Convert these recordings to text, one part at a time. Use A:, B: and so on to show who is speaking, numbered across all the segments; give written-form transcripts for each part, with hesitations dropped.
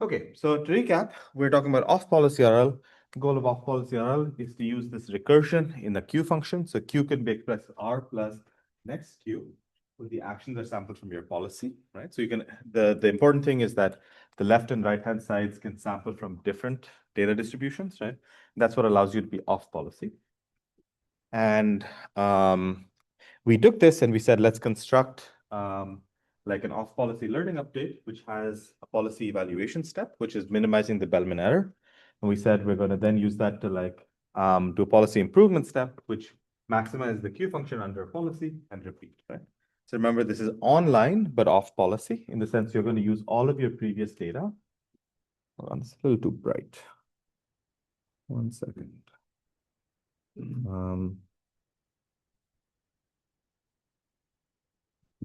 A: Okay, so to recap, we're talking about off-policy RL. The goal of off-policy RL is to use this recursion in the Q function. So Q can be expressed as R plus next Q, with the actions are sampled from your policy, right? So you can, the important thing is that the left and right-hand sides can sample from different data distributions, right? That's what allows you to be off-policy. And we took this and we said, let's construct like an off-policy learning update, which has a policy evaluation step, which is minimizing the Bellman error. And we said we're going to then use that to like do a policy improvement step, which maximizes the Q function under a policy and repeat, right? So remember, this is online, but off policy in the sense you're going to use all of your previous data. Hold on, it's a little too bright. 1 second.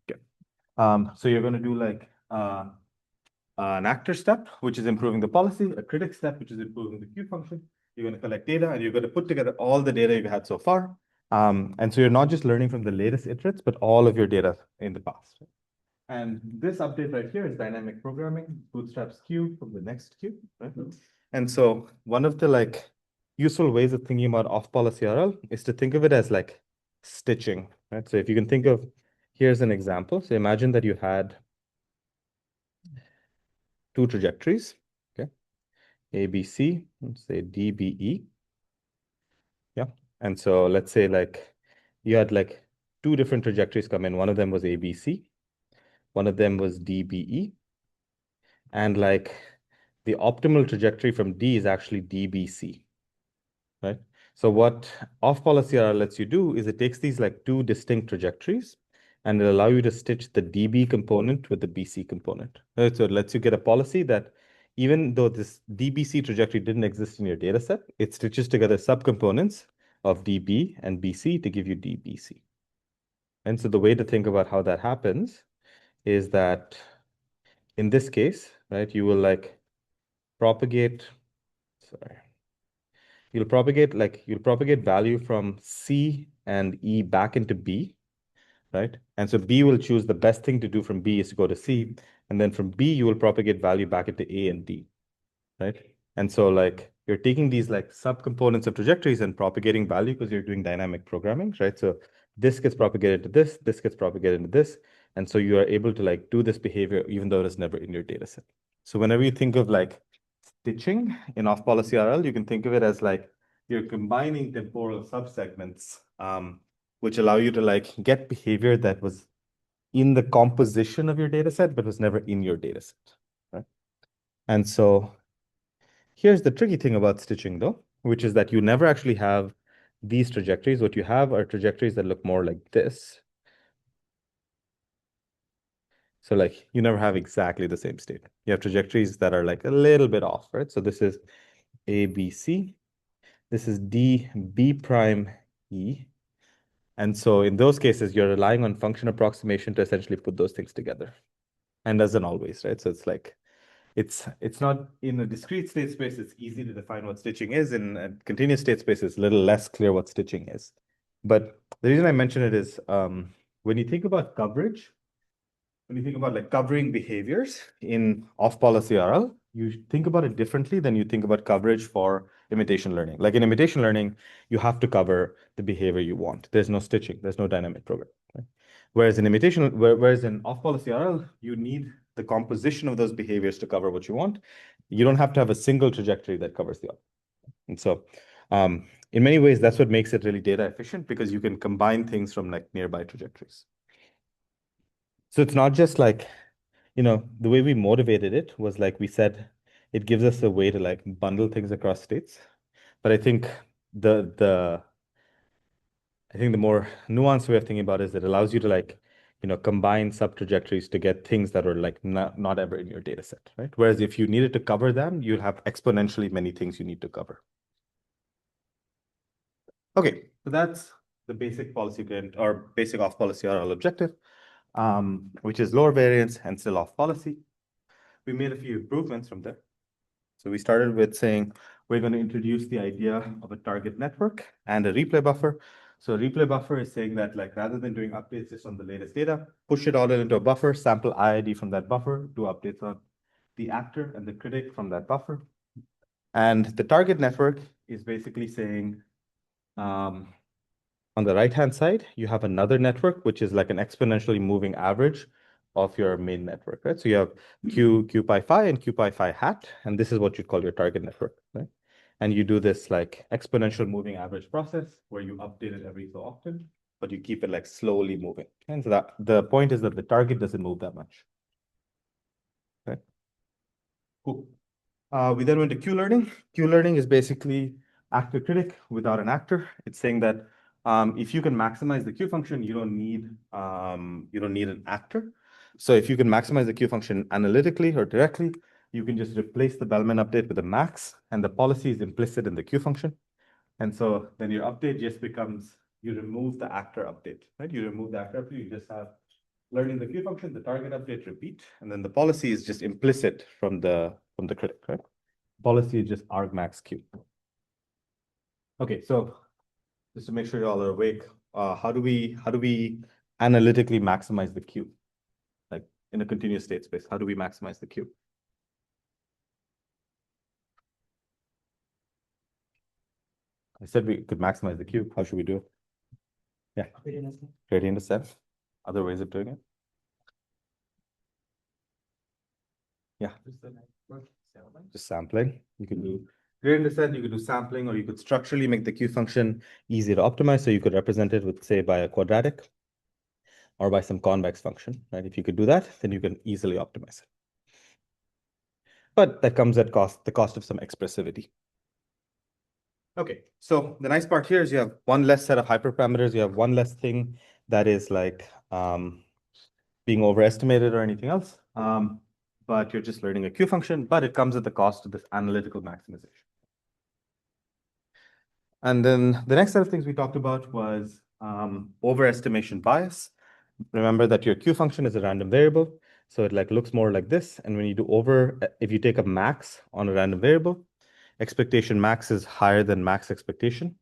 A: Okay. So you're going to do like an actor step, which is improving the policy, a critic step, which is improving the Q function. You're going to collect data and you're going to put together all the data you've had so far. And so you're not just learning from the latest iterates, but all of your data in the past. And this update right here is dynamic programming, bootstraps Q from the next Q, right? And so one of the like useful ways of thinking about off-policy RL is to think of it as like stitching, right? So if you can think of, here's an example. So imagine that you had two trajectories, okay? A, B, C, let's say D, B, E. Yeah. And so let's say like you had like two different trajectories come in. One of them was A, B, C. One of them was D, B, E. And like the optimal trajectory from D is actually D, B, C, right? So what off-policy RL lets you do is it takes these like two distinct trajectories and it'll allow you to stitch the DB component with the BC component. Right? So it lets you get a policy that even though this DBC trajectory didn't exist in your data set, it stitches together subcomponents of DB and BC to give you DBC. And so the way to think about how that happens is that in this case, right, you will like propagate, sorry, you'll propagate value from C and E back into B, right? And so B will choose the best thing to do from B is to go to C. And then from B, you will propagate value back into A and D, right? And so like you're taking these like subcomponents of trajectories and propagating value because you're doing dynamic programming, right? So this gets propagated to this gets propagated into this. And so you are able to like do this behavior even though it is never in your data set. So whenever you think of like stitching in off-policy RL, you can think of it as like you're combining temporal subsegments, which allow you to like get behavior that was in the composition of your data set, but was never in your data set, right? And so here's the tricky thing about stitching though, which is that you never actually have these trajectories. What you have are trajectories that look more like this. So like you never have exactly the same state. You have trajectories that are like a little bit off, right? So this is A, B, C. This is D, B prime, E. And so in those cases, you're relying on function approximation to essentially put those things together. And doesn't always, right? So it's like, it's not in a discrete state space, it's easy to define what stitching is. In a continuous state space, it's a little less clear what stitching is. But the reason I mention it is when you think about coverage, when you think about like covering behaviors in off-policy RL, you think about it differently than you think about coverage for imitation learning. Like in imitation learning, you have to cover the behavior you want. There's no stitching, there's no dynamic program. Right? Whereas in off-policy RL, you need the composition of those behaviors to cover what you want. You don't have to have a single trajectory that covers the other. And so in many ways, that's what makes it really data efficient because you can combine things from like nearby trajectories. So it's not just like, the way we motivated it was like we said, it gives us a way to like bundle things across states. But I think the more nuanced way of thinking about it is it allows you to like, combine sub trajectories to get things that are like not ever in your data set, right? Whereas if you needed to cover them, you'll have exponentially many things you need to cover. Okay, so that's the basic policy grant or basic off policy RL objective, which is lower variance and still off policy. We made a few improvements from there. So we started with saying we're going to introduce the idea of a target network and a replay buffer. So a replay buffer is saying that like rather than doing updates just on the latest data, push it all into a buffer, sample IID from that buffer, do updates on the actor and the critic from that buffer. And the target network is basically saying, on the right-hand side, you have another network, which is like an exponentially moving average of your main network, right? So you have Q pi phi and Q pi phi hat, and this is what you call your target network, right? And you do this like exponential moving average process where you update it every so often, but you keep it like slowly moving. And so that the point is that the target doesn't move that much. Okay. Cool. We then went to Q learning. Q learning is basically actor critic without an actor. It's saying that if you can maximize the Q function, you don't need an actor. So if you can maximize the Q function analytically or directly, you can just replace the Bellman update with a max, and the policy is implicit in the Q function. And so then your update just becomes, you remove the actor update, right? You remove the actor update, you just have learning the Q function, the target update, repeat, and then the policy is just implicit from the critic, right? Policy is just argmax Q. Okay, so just to make sure you all are awake, how do we analytically maximize the Q? Like in a continuous state space, how do we maximize the Q? I said we could maximize the Q. How should we do it? Yeah. Gradient descent. Other ways of doing it? Yeah. Just sampling. You can do gradient descent, you could do sampling, or you could structurally make the Q function easy to optimize. So you could represent it with, say, by a quadratic or by some convex function, right? If you could do that, then you can easily optimize it. But that comes at the cost of some expressivity. Okay, so the nice part here is you have one less set of hyperparameters. You have one less thing that is like being overestimated or anything else. But you're just learning a Q function, but it comes at the cost of this analytical maximization. And then the next set of things we talked about was overestimation bias. Remember that your Q function is a random variable. So it like looks more like this. And when you do if you take a max on a random variable, expectation max is higher than max expectation.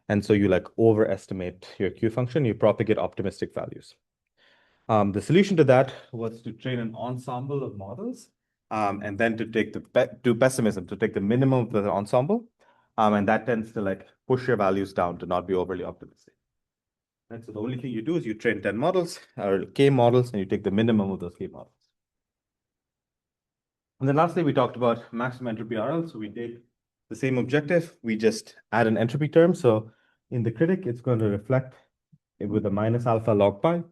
A: And so you like overestimate your Q function, you propagate optimistic values. The solution to that was to train an ensemble of models and then to take do pessimism, to take the minimum of the ensemble. And that tends to like push your values down to not be overly optimistic. And so the only thing you do is you train 10 models or K models and you take the minimum of those K models. And then lastly, we talked about maximum entropy RL. So we take the same objective, we just add an entropy term. So in the critic, it's going to reflect with a minus alpha log pi.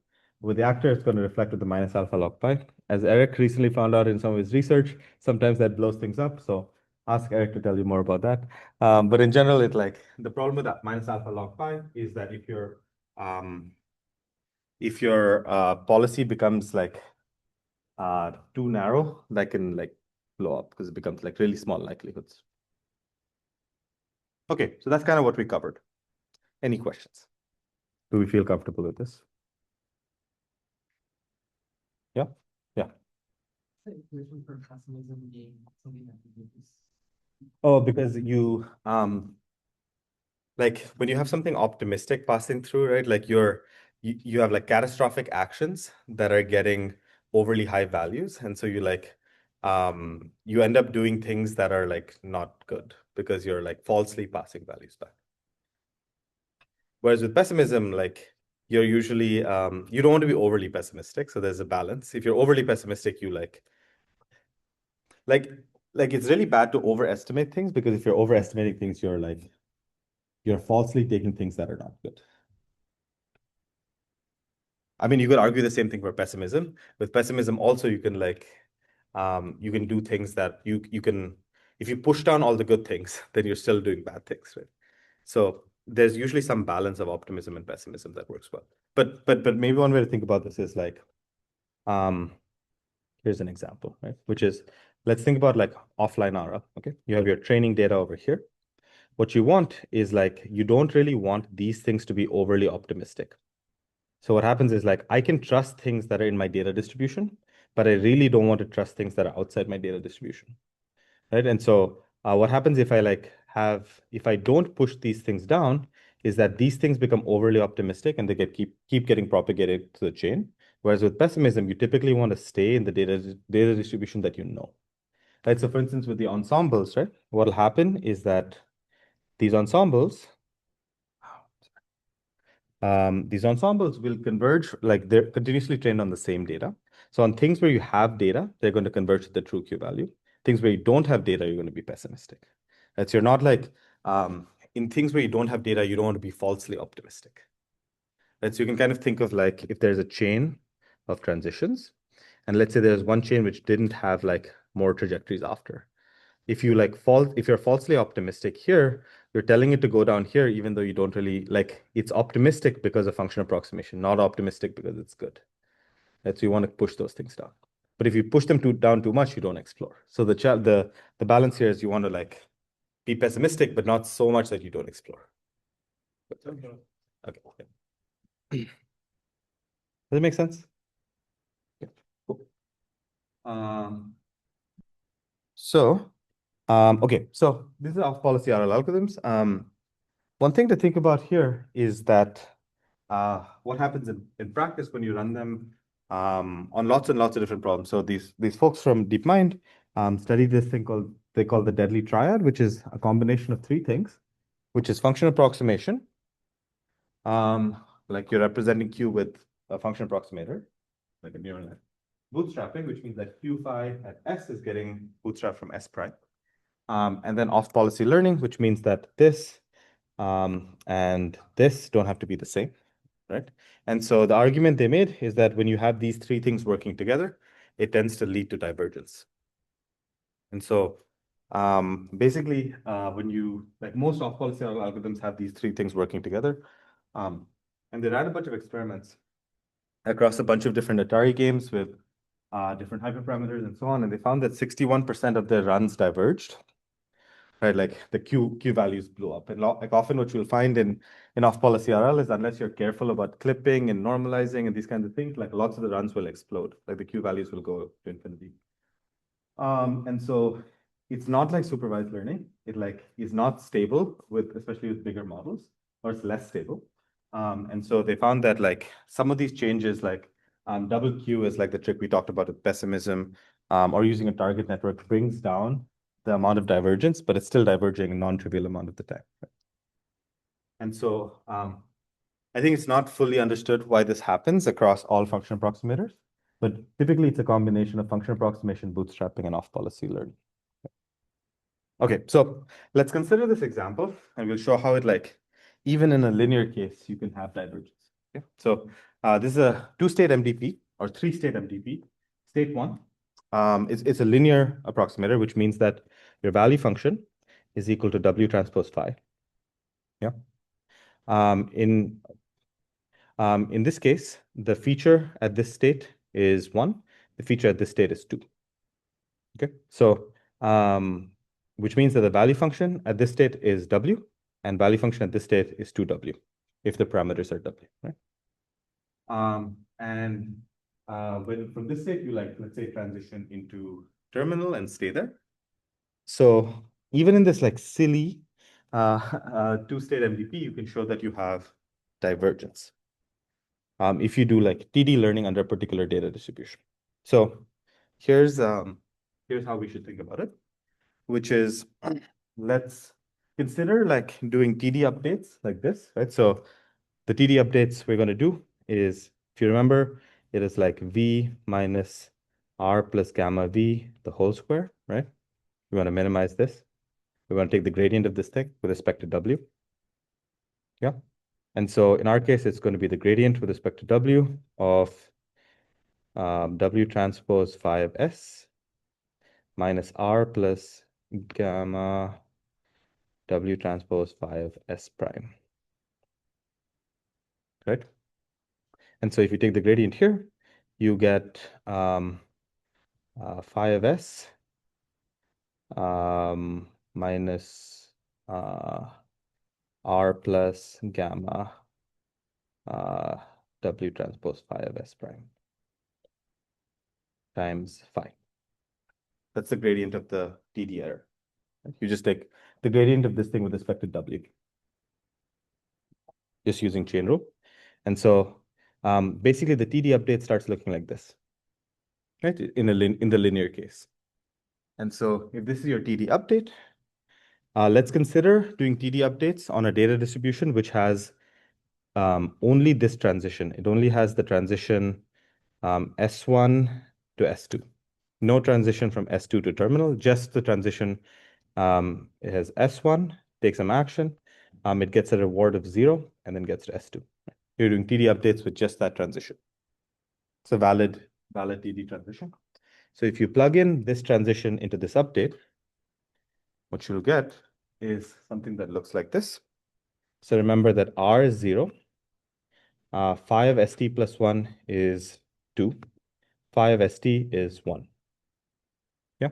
A: With the actor, it's going to reflect with the minus alpha log pi. As Eric recently found out in some of his research, sometimes that blows things up. So ask Eric to tell you more about that. But in general, the problem with that minus alpha log pi is that if your policy becomes like too narrow, that can like blow up because it becomes like really small likelihoods. Okay, so that's kind of what we covered. Any questions? Do we feel comfortable with this? Yeah, yeah. Oh, because you like when you have something optimistic passing through, right? Like you have like catastrophic actions that are getting overly high values, and so you end up doing things that are like not good because you're like falsely passing values back. Whereas with pessimism, like you're usually you don't want to be overly pessimistic, so there's a balance. If you're overly pessimistic, you like it's really bad to overestimate things because if you're overestimating things, you're falsely taking things that are not good. I mean, you could argue the same thing for pessimism. With pessimism, also you can you can do things that you can, if you push down all the good things, then you're still doing bad things, right? So there's usually some balance of optimism and pessimism that works well. But maybe one way to think about this is like, here's an example, right? Which is, let's think about like offline RL, okay? You have your training data over here. What you want is like, you don't really want these things to be overly optimistic. So what happens is like, I can trust things that are in my data distribution, but I really don't want to trust things that are outside my data distribution, right? And so what happens if I don't push these things down is that these things become overly optimistic and they keep getting propagated to the chain. Whereas with pessimism, you typically want to stay in the data distribution that you know. right? So for instance, with the ensembles, right, what will happen is that these ensembles, will converge, like they're continuously trained on the same data. So on things where you have data, they're going to converge to the true Q value. Things where you don't have data, you're going to be pessimistic. Right? So you're not like, in things where you don't have data, you don't want to be falsely optimistic. Right? So you can kind of think of like if there's a chain of transitions, and let's say there's one chain which didn't have like more trajectories after. If you're falsely optimistic here, you're telling it to go down here, even though you don't really like it's optimistic because of function approximation, not optimistic because it's good. Right? So you want to push those things down. But if you push them down too much, you don't explore. So the balance here is you want to like be pessimistic, but not so much that you don't explore. Okay. Does that make sense? Yeah. Cool. So, okay, so this is off-policy RL algorithms. One thing to think about here is that what happens in practice when you run them on lots and lots of different problems. So these folks from DeepMind study this thing they call the deadly triad, which is a combination of three things, which is function approximation, like you're representing Q with a function approximator, like a neural net. Bootstrapping, which means that Q phi at S is getting bootstrapped from S prime. And then off-policy learning, which means that this and this don't have to be the same, right? And so the argument they made is that when you have these three things working together, it tends to lead to divergence. And so basically, when you, like most off-policy algorithms have these three things working together, and they ran a bunch of experiments across a bunch of different Atari games with different hyperparameters and so on, and they found that 61% of their runs diverged. Right, like the Q values blew up. And like often what you'll find in off-policy RL is unless you're careful about clipping and normalizing and these kinds of things, like lots of the runs will explode. Like the Q values will go to infinity. And so it's not like supervised learning. It like is not stable especially with bigger models, or it's less stable. And so they found that like some of these changes, like double Q is like the trick we talked about with pessimism, or using a target network brings down the amount of divergence, but it's still diverging a non-trivial amount of the time. And so I think it's not fully understood why this happens across all function approximators, but typically it's a combination of function approximation, bootstrapping, and off-policy learning. Okay, so let's consider this example, and we'll show how it like, even in a linear case, you can have divergence. Okay, so this is a two-state MDP or three-state MDP. State one, it's a linear approximator, which means that your value function is equal to W transpose phi. Yeah. In this case, the feature at this state is 1. The feature at this state is 2. Okay, so which means that the value function at this state is W, and value function at this state is 2W, if the parameters are W, right? And when from this state, you like, let's say, transition into terminal and stay there. So even in this like silly two-state MDP, you can show that you have divergence. If you do like TD learning under a particular data distribution. So here's how we should think about it, which is let's consider like doing TD updates like this, right? So the TD updates we're going to do is, if you remember, it is like V minus R plus gamma V the whole square, right? We want to minimize this. We want to take the gradient of this thing with respect to W. Yeah. And so in our case, it's going to be the gradient with respect to W of W transpose phi of S minus R plus gamma W transpose phi of S prime, right? And so if you take the gradient here, you get phi of S minus R plus gamma W transpose phi of S prime times phi. That's the gradient of the TD error. You just take the gradient of this thing with respect to W, just using chain rule. And so basically the TD update starts looking like this, right? In the linear case. And so if this is your TD update, let's consider doing TD updates on a data distribution which has only this transition. It only has the transition S1 to S2. No transition from S2 to terminal, just the transition. It has S1, takes some action, it gets a reward of 0, and then gets to S2. You're doing TD updates with just that transition. It's a valid TD transition. So if you plug in this transition into this update, what you'll get is something that looks like this. So remember that R is 0. 5 ST plus 1 is 2. 5 ST is 1. Yeah.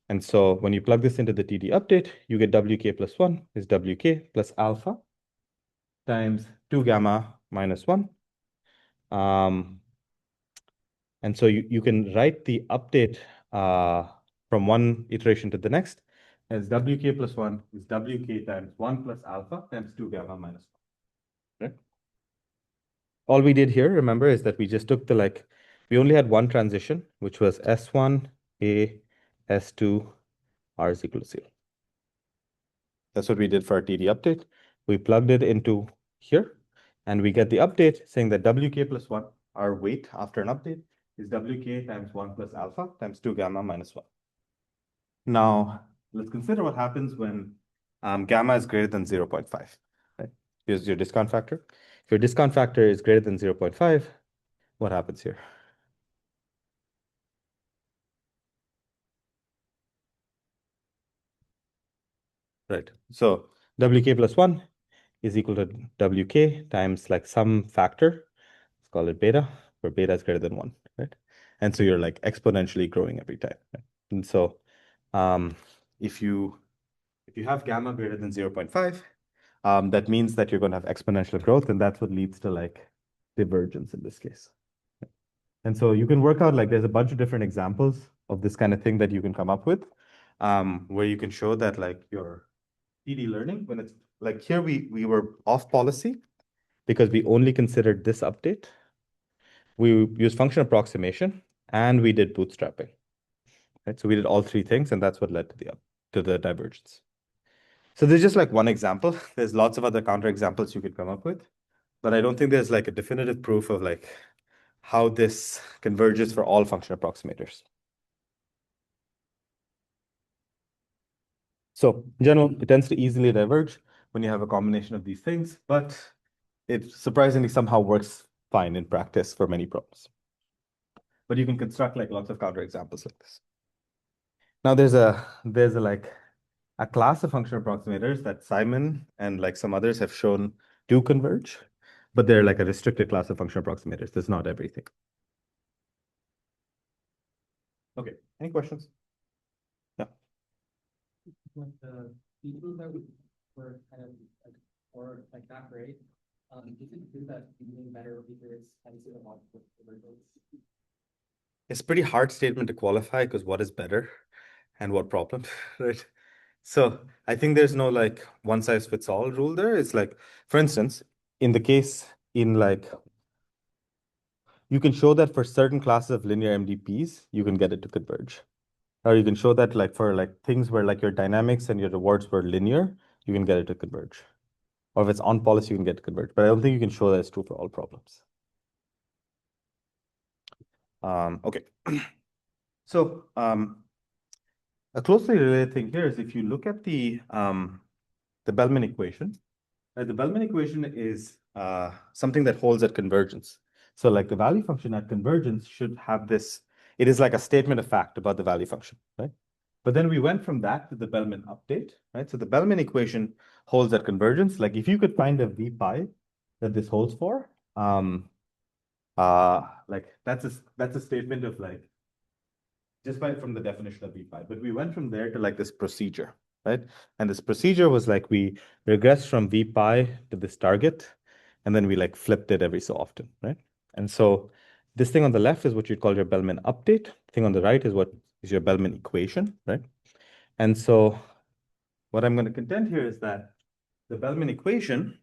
A: And so when you plug this into the TD update, you get WK plus 1 is WK plus alpha times 2 gamma minus 1. And so you can write the update from one iteration to the next as WK plus 1 is WK times 1 plus alpha times 2 gamma minus 1. Right? All we did here, remember, is that we just took we only had one transition, which was S1, A, S2, R is equal to 0. That's what we did for our TD update. We plugged it into here, and we get the update saying that WK plus 1, our weight after an update, is WK times 1 plus alpha times 2 gamma minus 1. Now, let's consider what happens when gamma is greater than 0.5. Right? Here's your discount factor. If your discount factor is greater than 0.5, what happens here? Right. So WK plus 1 is equal to WK times some factor. Let's call it beta, where beta is greater than 1. Right? And so you're exponentially growing every time. Right? And so if you have gamma greater than 0.5, that means that you're going to have exponential growth, and that's what leads to divergence in this case. And so you can work out there's a bunch of different examples of this kind of thing that you can come up with, where you can show that your TD learning, when it's here we were off policy because we only considered this update. We used function approximation and we did bootstrapping. Right? So we did all three things, and that's what led to the divergence. So there's just one example. There's lots of other counterexamples you could come up with, but I don't think there's a definitive proof of how this converges for all function approximators. So in general, it tends to easily diverge when you have a combination of these things, but it surprisingly somehow works fine in practice for many problems. But you can construct lots of counterexamples like this. Now there's a class of function approximators that Simon and some others have shown do converge, but they're a restricted class of function approximators. That's not everything. Okay, any questions? Yeah.
B: With the people that were kind of or not great, is it true that doing better because tends to evolve with convergence?
A: It's a pretty hard statement to qualify because what is better and what problem, right? So I think there's no one size fits all rule there. It's for instance, in the case you can show that for certain classes of linear MDPs, you can get it to converge. Or you can show that for things where your dynamics and your rewards were linear, you can get it to converge. Or if it's on policy, you can get it to converge. But I don't think you can show that it's true for all problems. Okay. So a closely related thing here is if you look at the Bellman equation, the Bellman equation is something that holds at convergence. So the value function at convergence should have this, it is a statement of fact about the value function, right? But then we went from that to the Bellman update, right? So the Bellman equation holds at convergence. If you could find a V pi that this holds for, that's a statement of just from the definition of V pi. But we went from there to this procedure, right? And this procedure was we regressed from V pi to this target, and then we flipped it every so often, right? And so this thing on the left is what you'd call your Bellman update. The thing on the right is what is your Bellman equation, right? And so what I'm going to contend here is that the Bellman equation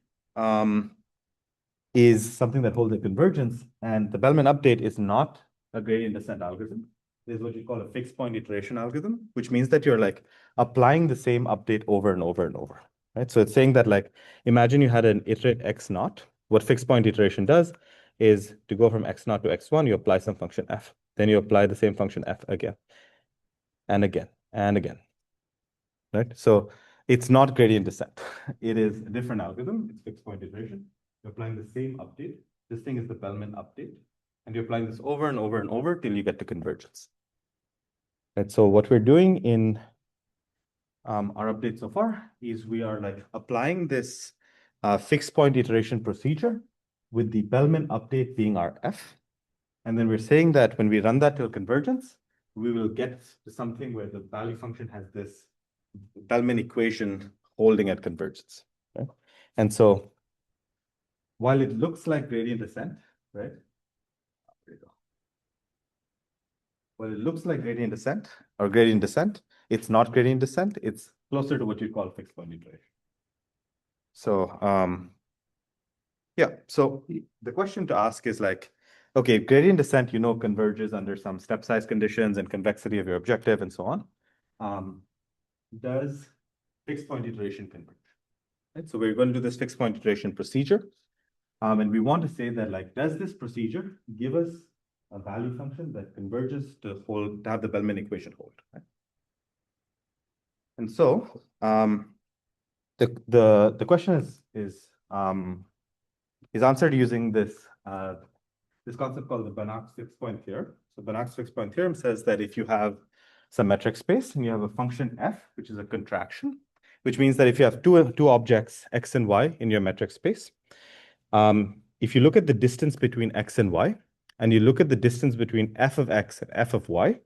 A: is something that holds a convergence, and the Bellman update is not a gradient descent algorithm. is what you call a fixed point iteration algorithm, which means that you're like applying the same update over and over and over, right? So it's saying that like, imagine you had an iterate x naught. What fixed point iteration does is to go from x naught to x1, you apply some function f. Then you apply the same function f again and again and again, right? So it's not gradient descent. It is a different algorithm. It's fixed point iteration. You're applying the same update. This thing is the Bellman update. And you're applying this over and over and over till you get to convergence. Right? So what we're doing in our update so far is we are like applying this fixed point iteration procedure with the Bellman update being our f. And then we're saying that when we run that till convergence, we will get to something where the value function has this Bellman equation holding at convergence, right? And so while it looks like gradient descent, right? There you go. While it looks like gradient descent or gradient descent, it's not gradient descent. It's closer to what you call fixed point iteration. So yeah, so the question to ask is like, okay, gradient descent, you know, converges under some step size conditions and convexity of your objective and so on. Does fixed point iteration converge? Right? So we're going to do this fixed point iteration procedure. And we want to say that like, does this procedure give us a value function that converges to have the Bellman equation hold? Right? And so the question is answered using this this concept called the Banach's fixed point theorem. So Banach's fixed point theorem says that if you have some metric space and you have a function f, which is a contraction, which means that if you have two objects, x and y, in your metric space, if you look at the distance between x and y, and you look at the distance between f of x and f of y,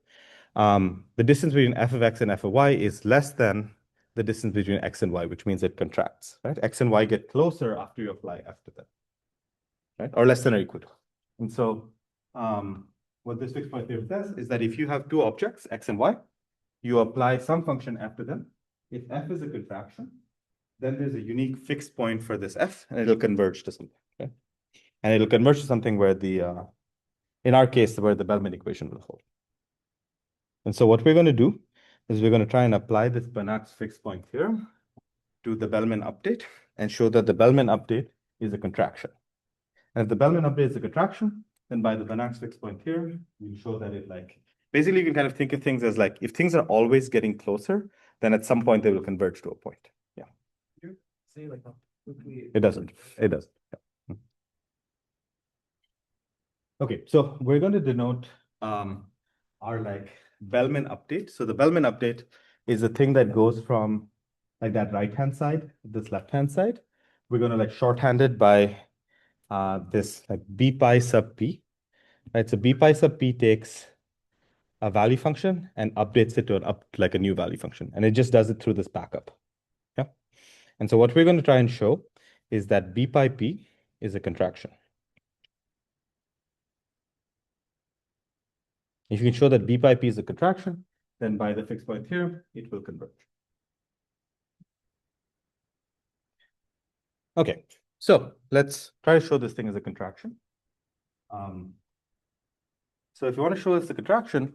A: the distance between f of x and f of y is less than the distance between x and y, which means it contracts, right? X and y get closer after you apply f to them, right? Or less than or equal to. And so what this fixed point theorem says is that if you have two objects, x and y, you apply some function f to them. If f is a contraction, then there's a unique fixed point for this f, and it'll converge to something, okay? And it'll converge to something where in our case, where the Bellman equation will hold. And so what we're going to do is we're going to try and apply this Banach's fixed point theorem to the Bellman update and show that the Bellman update is a contraction. And if the Bellman update is a contraction, then by the Banach's fixed point theorem, we'll show that it like, basically you can kind of think of things as like, if things are always getting closer, then at some point they will converge to a point. Yeah.
B: You say like how quickly
A: It doesn't. It doesn't. Yeah. Okay, so we're going to denote our like Bellman update. So the Bellman update is a thing that goes from like that right-hand side, this left-hand side. We're going to like shorthand it by this like b pi sub p, right? So b pi sub p takes a value function and updates it to like a new value function. And it just does it through this backup. Yeah. And so what we're going to try and show is that b pi p is a contraction. If you can show that b pi p is a contraction, then by the fixed point theorem, it will converge. Okay, so let's try to show this thing as a contraction. So if you want to show this a contraction,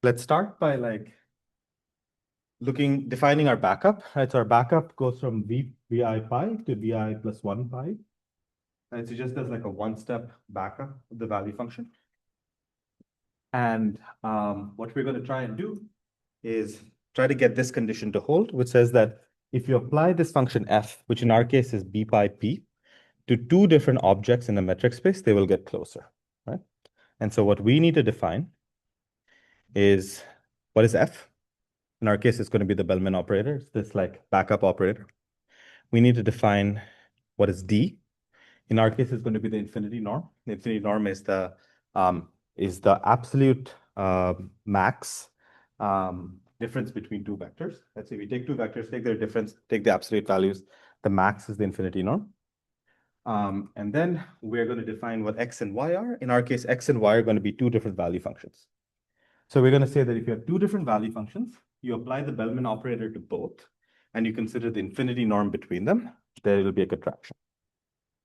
A: let's start by like defining our backup, right? So our backup goes from vi pi to vi plus 1 pi. And so it just does like a one-step backup of the value function. And what we're going to try and do is try to get this condition to hold, which says that if you apply this function f, which in our case is b pi p, to two different objects in the metric space, they will get closer, right? And so what we need to define is, what is f? In our case, it's going to be the Bellman operator. It's this like backup operator. We need to define what is d. In our case, it's going to be the infinity norm. The infinity norm is the absolute max difference between two vectors. Let's say we take two vectors, take their difference, take the absolute values. The max is the infinity norm. And then we're going to define what x and y are. In our case, x and y are going to be two different value functions. So we're going to say that if you have two different value functions, you apply the Bellman operator to both, and you consider the infinity norm between them, there will be a contraction.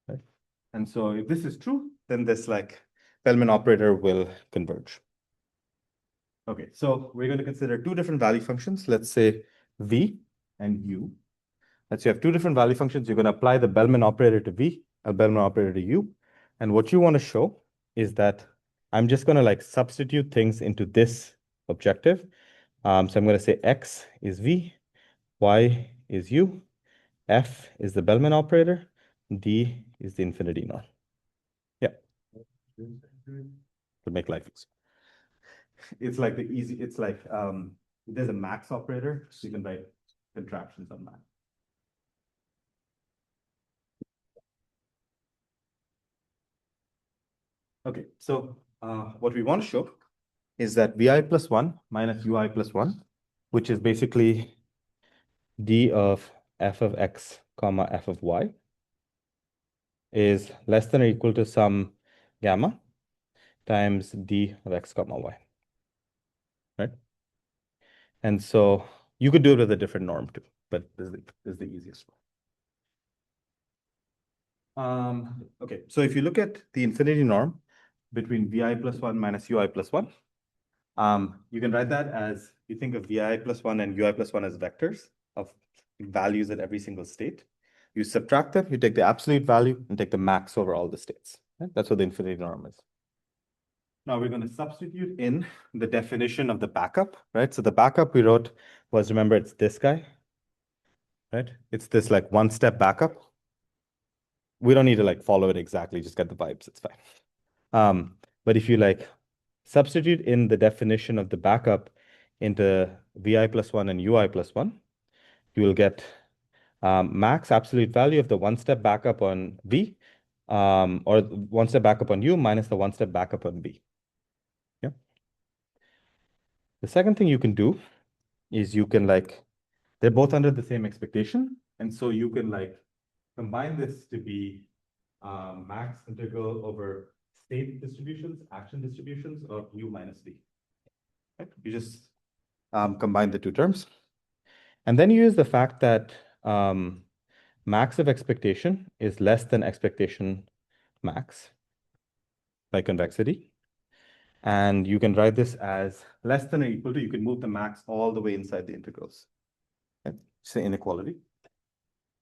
A: Right? And so if this is true, then this like Bellman operator will converge. Okay, so we're going to consider two different value functions. Let's say v and u. Let's say you have two different value functions. You're going to apply the Bellman operator to v, a Bellman operator to u. And what you want to show is that I'm just going to like substitute things into this objective. So I'm going to say x is v, y is u, f is the Bellman operator, d is the infinity norm. Yeah. To make life easy. It's like the easy, it's like there's a max operator, so you can write contractions on that. Okay, so what we want to show is that vi plus 1 minus ui plus 1, which is basically d of f of x comma f of y, is less than or equal to some gamma times d of x comma y, right? And so you could do it with a different norm too, but this is the easiest one. Okay, so if you look at the infinity norm between vi plus 1 minus ui plus 1, you can write that as, you think of vi plus 1 and ui plus 1 as vectors of values at every single state. You subtract them, you take the absolute value and take the max over all the states. Right? That's what the infinity norm is. Now we're going to substitute in the definition of the backup, right? So the backup we wrote was, remember, it's this guy, right? It's this like one-step backup. We don't need to like follow it exactly, just get the vibes, it's fine. But if you like substitute in the definition of the backup into vi plus 1 and ui plus 1, you will get max absolute value of the one-step backup on v, or one-step backup on u minus the one-step backup on v. Yeah. The second thing you can do is you can like, they're both under the same expectation. And so you can like combine this to be max integral over state distributions, action distributions of u minus v. Right? You just combine the two terms. And then you use the fact that max of expectation is less than expectation max by convexity. And you can write this as less than or equal to, you can move the max all the way inside the integrals. Okay? It's the inequality.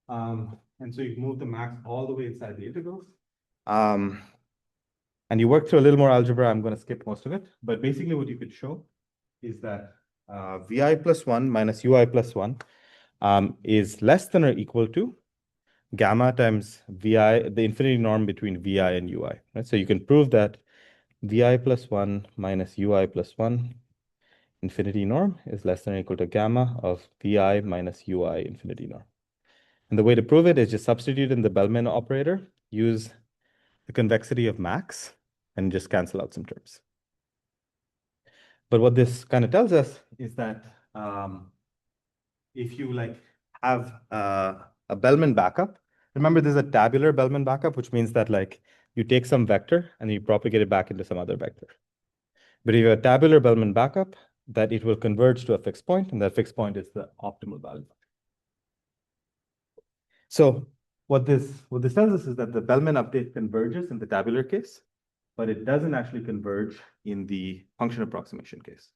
A: And so you move the max all the way inside the integrals. And you work through a little more algebra. I'm going to skip most of it. But basically what you could show is that vi plus 1 minus ui plus 1 is less than or equal to gamma times vi, the infinity norm between vi and ui. Right? So you can prove that vi plus 1 minus ui plus 1 infinity norm is less than or equal to gamma of vi minus ui infinity norm. And the way to prove it is just substitute in the Bellman operator, use the convexity of max, and just cancel out some terms. But what this kind of tells us is that if you like have a Bellman backup, remember there's a tabular Bellman backup, which means that like you take some vector and you propagate it back into some other vector. But if you have a tabular Bellman backup, that it will converge to a fixed point, and that fixed point is the optimal value. So what this tells us is that the Bellman update converges in the tabular case, but it doesn't actually converge in the function approximation case.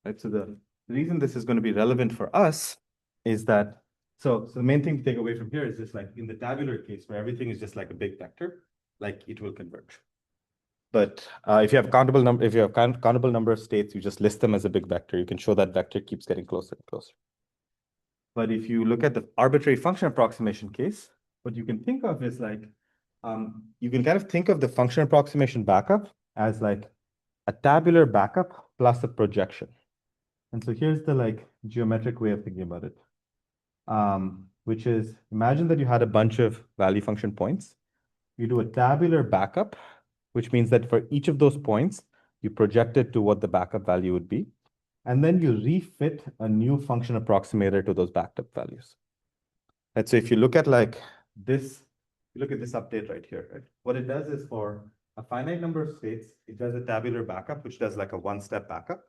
A: Right? So the reason this is going to be relevant for us is that, so the main thing to take away from here is just like in the tabular case where everything is just like a big vector, like it will converge. But if you have countable number of states, you just list them as a big vector. You can show that vector keeps getting closer and closer. But if you look at the arbitrary function approximation case, what you can think of is like, you can kind of think of the function approximation backup as like a tabular backup plus a projection. And so here's the like geometric way of thinking about it, which is, imagine that you had a bunch of value function points. You do a tabular backup, which means that for each of those points, you project it to what the backup value would be. And then you refit a new function approximator to those backed up values. Right? So if you look at like this, you look at this update right here, right? What it does is for a finite number of states, it does a tabular backup, which does like a one-step backup.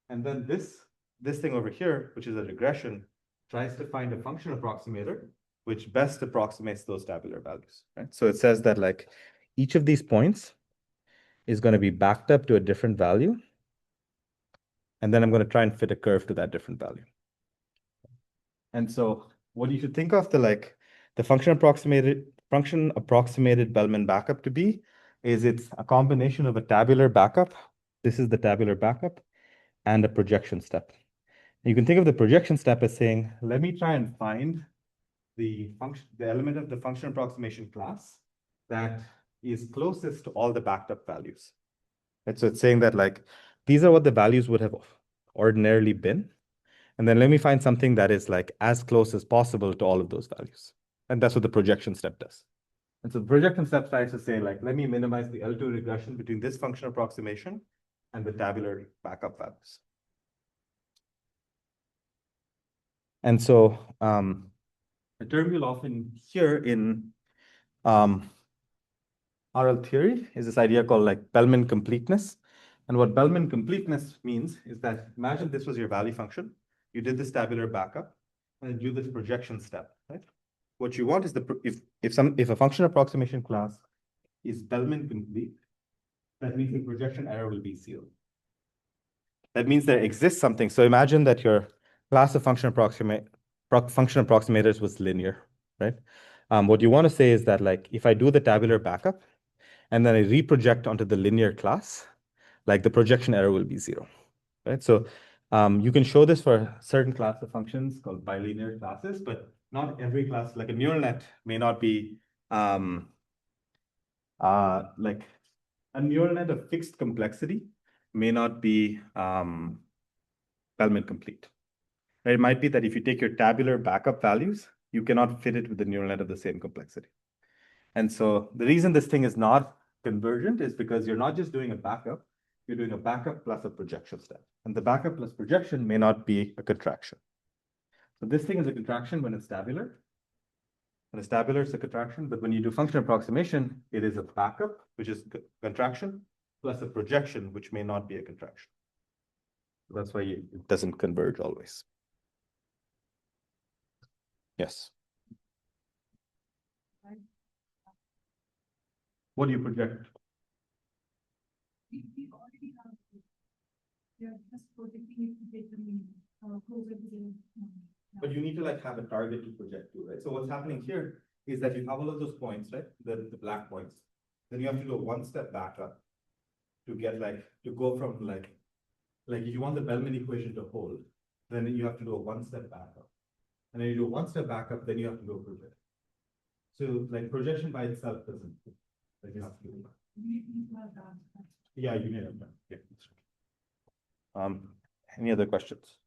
A: And then this thing over here, which is a regression, tries to find a function approximator, which best approximates those tabular values, right? So it says that like each of these points is going to be backed up to a different value. And then I'm going to try and fit a curve to that different value. And so what you should think of the function approximated Bellman backup to be is it's a combination of a tabular backup. This is the tabular backup and a projection step. You can think of the projection step as saying, let me try and find the element of the function approximation class that is closest to all the backed up values. And so it's saying that like, these are what the values would have ordinarily been. And then let me find something that is like as close as possible to all of those values. And that's what the projection step does. And so the projection step tries to say like, let me minimize the L2 regression between this function approximation and the tabular backup values. And so a term you'll often hear in RL theory is this idea called like Bellman completeness. And what Bellman completeness means is that imagine this was your value function. You did this tabular backup and then do this projection step, right? What you want is if a function approximation class is Bellman complete, that means the projection error will be 0. That means there exists something. So imagine that your class of function approximators was linear, right? What you want to say is that like if I do the tabular backup and then I reproject onto the linear class, like the projection error will be 0, right? So you can show this for a certain class of functions called bilinear classes, but not every class, like a neural net may not be like a neural net of fixed complexity may not be Bellman complete. Right? It might be that if you take your tabular backup values, you cannot fit it with the neural net of the same complexity. And so the reason this thing is not convergent is because you're not just doing a backup, you're doing a backup plus a projection step. And the backup plus projection may not be a contraction. So this thing is a contraction when it's tabular. When it's tabular, it's a contraction. But when you do function approximation, it is a backup, which is contraction, plus a projection, which may not be a contraction. So that's why it doesn't converge always. Yes. What do you project?
C: We already have, yeah, just projecting it to get them closer to the.
A: But you need to like have a target to project to, right? So what's happening here is that you have all of those points, right? The black points. Then you have to do a one step back up to get like, to go from like if you want the Bellman equation to hold, then you have to do a one step back up. And then you do a one step back up, then you have to do a projection. So like projection by itself doesn't, like you have to do that. Yeah, you need that. Yeah. Any other questions?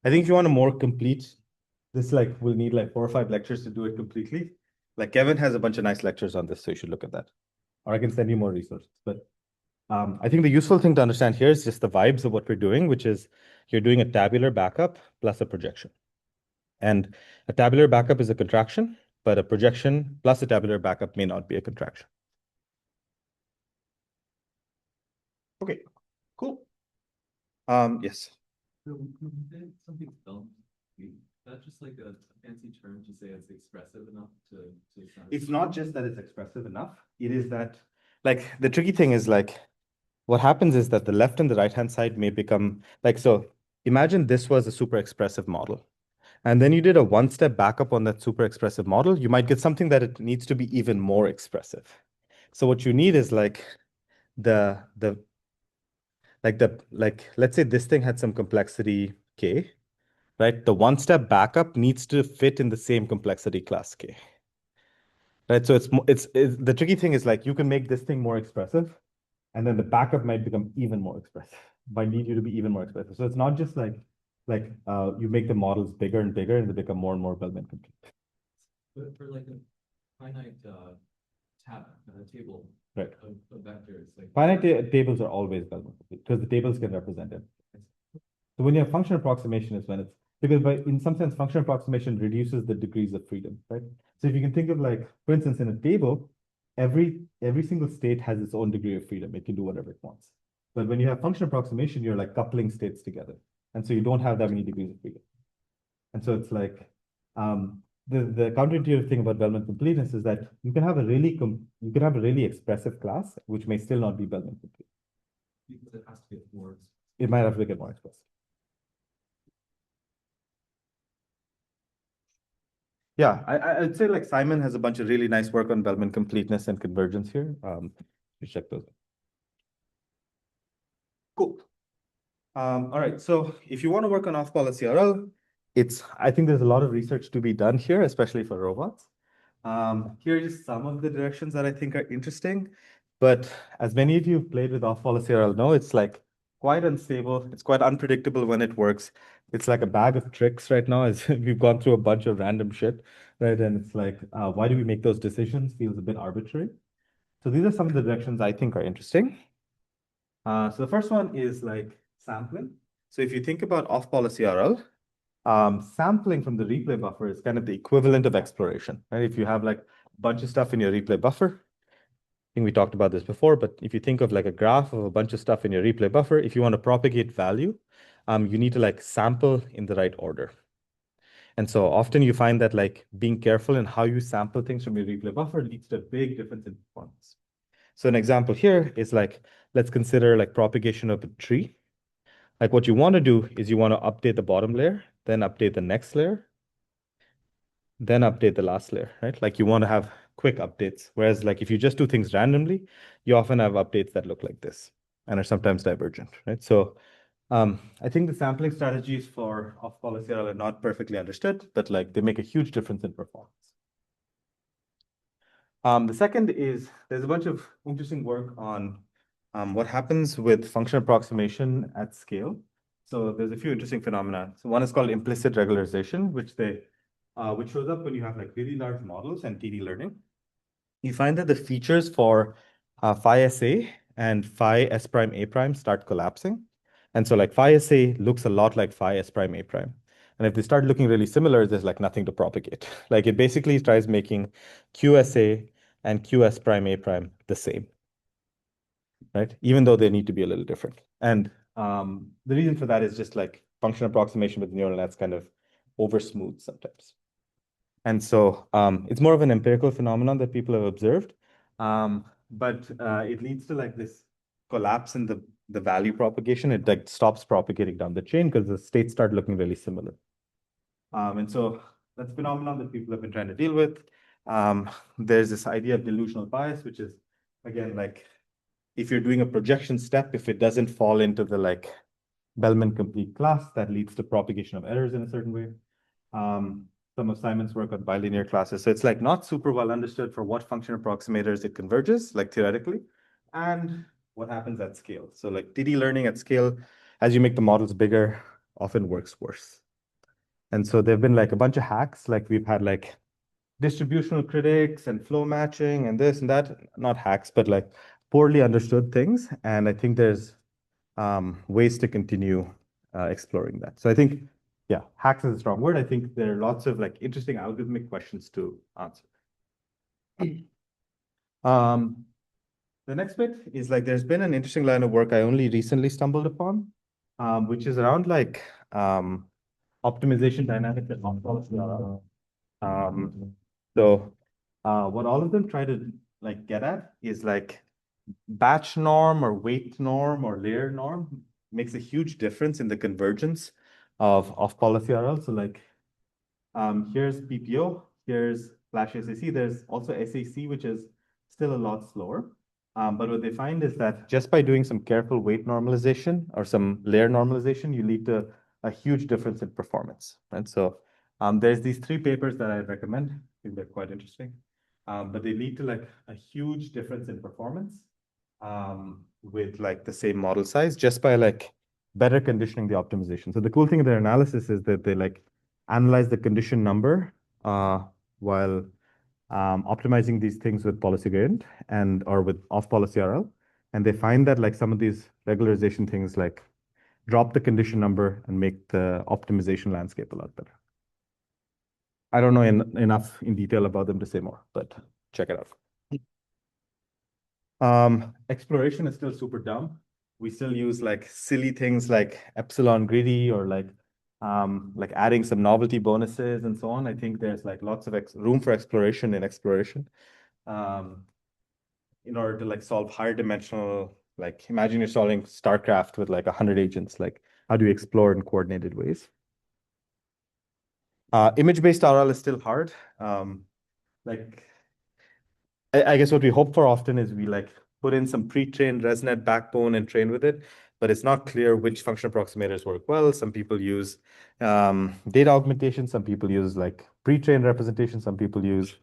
A: I think if you want a more complete, this like will need like 4 or 5 lectures to do it completely. Like Kevin has a bunch of nice lectures on this, so you should look at that. Or I can send you more resources. But I think the useful thing to understand here is just the vibes of what we're doing, which is you're doing a tabular backup plus a projection. And a tabular backup is a contraction, but a projection plus a tabular backup may not be a contraction. Okay, cool. Yes.
D: So when you say something's Bellman complete, that's just like a fancy term to say it's expressive enough to sound.
A: It's not just that it's expressive enough. It is that, like, the tricky thing is like, what happens is that the left and the right-hand side may become like, so imagine this was a super expressive model. And then you did a one-step backup on that super expressive model, you might get something that it needs to be even more expressive. So what you need is like let's say this thing had some complexity K, right? The one-step backup needs to fit in the same complexity class K. Right? So it's the tricky thing is like you can make this thing more expressive, and then the backup might become even more expressive. Might need you to be even more expressive. So it's not just like you make the models bigger and bigger and they become more and more Bellman complete.
D: But for like a finite table
A: Right.
D: of vectors, like
A: Finite tables are always Bellman complete because the tables can represent it. So when you have function approximation is when it's because in some sense function approximation reduces the degrees of freedom, right? So if you can think of like, for instance, in a table, every single state has its own degree of freedom. It can do whatever it wants. But when you have function approximation, you're like coupling states together. And so you don't have that many degrees of freedom. And so it's like the counterintuitive thing about Bellman completeness is that you can have a really expressive class, which may still not be Bellman complete.
D: Because it has to get more.
A: It might have to get more explicit. Yeah, I'd say like Simon has a bunch of really nice work on Bellman completeness and convergence here. You check those. Cool. All right, so if you want to work on off-policy RL, I think there's a lot of research to be done here, especially for robots. Here are just some of the directions that I think are interesting. But as many of you have played with off-policy RL know, it's like quite unstable. It's quite unpredictable when it works. It's like a bag of tricks right now, as we've gone through a bunch of random shit, right? And it's like, why do we make those decisions? Feels a bit arbitrary. So these are some of the directions I think are interesting. So the first one is like sampling. So if you think about off-policy RL, sampling from the replay buffer is kind of the equivalent of exploration, right? If you have like a bunch of stuff in your replay buffer, I think we talked about this before, but if you think of like a graph of a bunch of stuff in your replay buffer, if you want to propagate value, you need to like sample in the right order. And so often you find that like being careful in how you sample things from your replay buffer leads to a big difference in performance. So an example here is like, let's consider like propagation of a tree. Like what you want to do is you want to update the bottom layer, then update the next layer, then update the last layer, right? Like you want to have quick updates. Whereas like if you just do things randomly, you often have updates that look like this and are sometimes divergent, right? So I think the sampling strategies for off-policy are not perfectly understood, but like they make a huge difference in performance. The second is there's a bunch of interesting work on what happens with function approximation at scale. So there's a few interesting phenomena. So one is called implicit regularization, which shows up when you have like really large models and TD learning. You find that the features for phi SA and phi S prime A prime start collapsing. And so like phi SA looks a lot like phi S prime A prime. And if they start looking really similar, there's like nothing to propagate. Like it basically tries making QSA and QS prime A prime the same, right? Even though they need to be a little different. And the reason for that is just like function approximation with neural nets kind of over smooth sometimes. And so it's more of an empirical phenomenon that people have observed. But it leads to like this collapse in the value propagation. It like stops propagating down the chain because the states start looking really similar. And so that's a phenomenon that people have been trying to deal with. There's this idea of delusional bias, which is, again, like if you're doing a projection step, if it doesn't fall into the like Bellman complete class, that leads to propagation of errors in a certain way. Some of Simon's work on bilinear classes. So it's like not super well understood for what function approximators it converges, like theoretically, and what happens at scale. So like TD learning at scale, as you make the models bigger, often works worse. And so there've been like a bunch of hacks, like we've had like distributional critics and flow matching and this and that, not hacks, but like poorly understood things. And I think there's ways to continue exploring that. So I think, yeah, hacks is a strong word. I think there are lots of like interesting algorithmic questions to answer. The next bit is like there's been an interesting line of work I only recently stumbled upon, which is around like optimization dynamics and non-policy. So what all of them try to like get at is like batch norm or weight norm or layer norm makes a huge difference in the convergence of off-policy RL. So like here's PPO, here's Flash SAC. There's also SAC, which is still a lot slower. But what they find is that just by doing some careful weight normalization or some layer normalization, you lead to a huge difference in performance. And so there's these 3 papers that I recommend. I think they're quite interesting. But they lead to like a huge difference in performance with like the same model size just by like better conditioning the optimization. So the cool thing in their analysis is that they like analyze the condition number while optimizing these things with policy gradient and or with off policy RL. And they find that like some of these regularization things like drop the condition number and make the optimization landscape a lot better. I don't know enough in detail about them to say more, but check it out. Exploration is still super dumb. We still use like silly things like epsilon greedy or like adding some novelty bonuses and so on. I think there's like lots of room for exploration in exploration in order to like solve higher dimensional Like imagine you're solving StarCraft with like 100 agents. Like how do you explore in coordinated ways? Image-based RL is still hard. Like I guess what we hope for often is we like put in some pre-trained ResNet backbone and train with it, but it's not clear which function approximators work well. Some people use data augmentation, some people use like pre-trained representation, some people use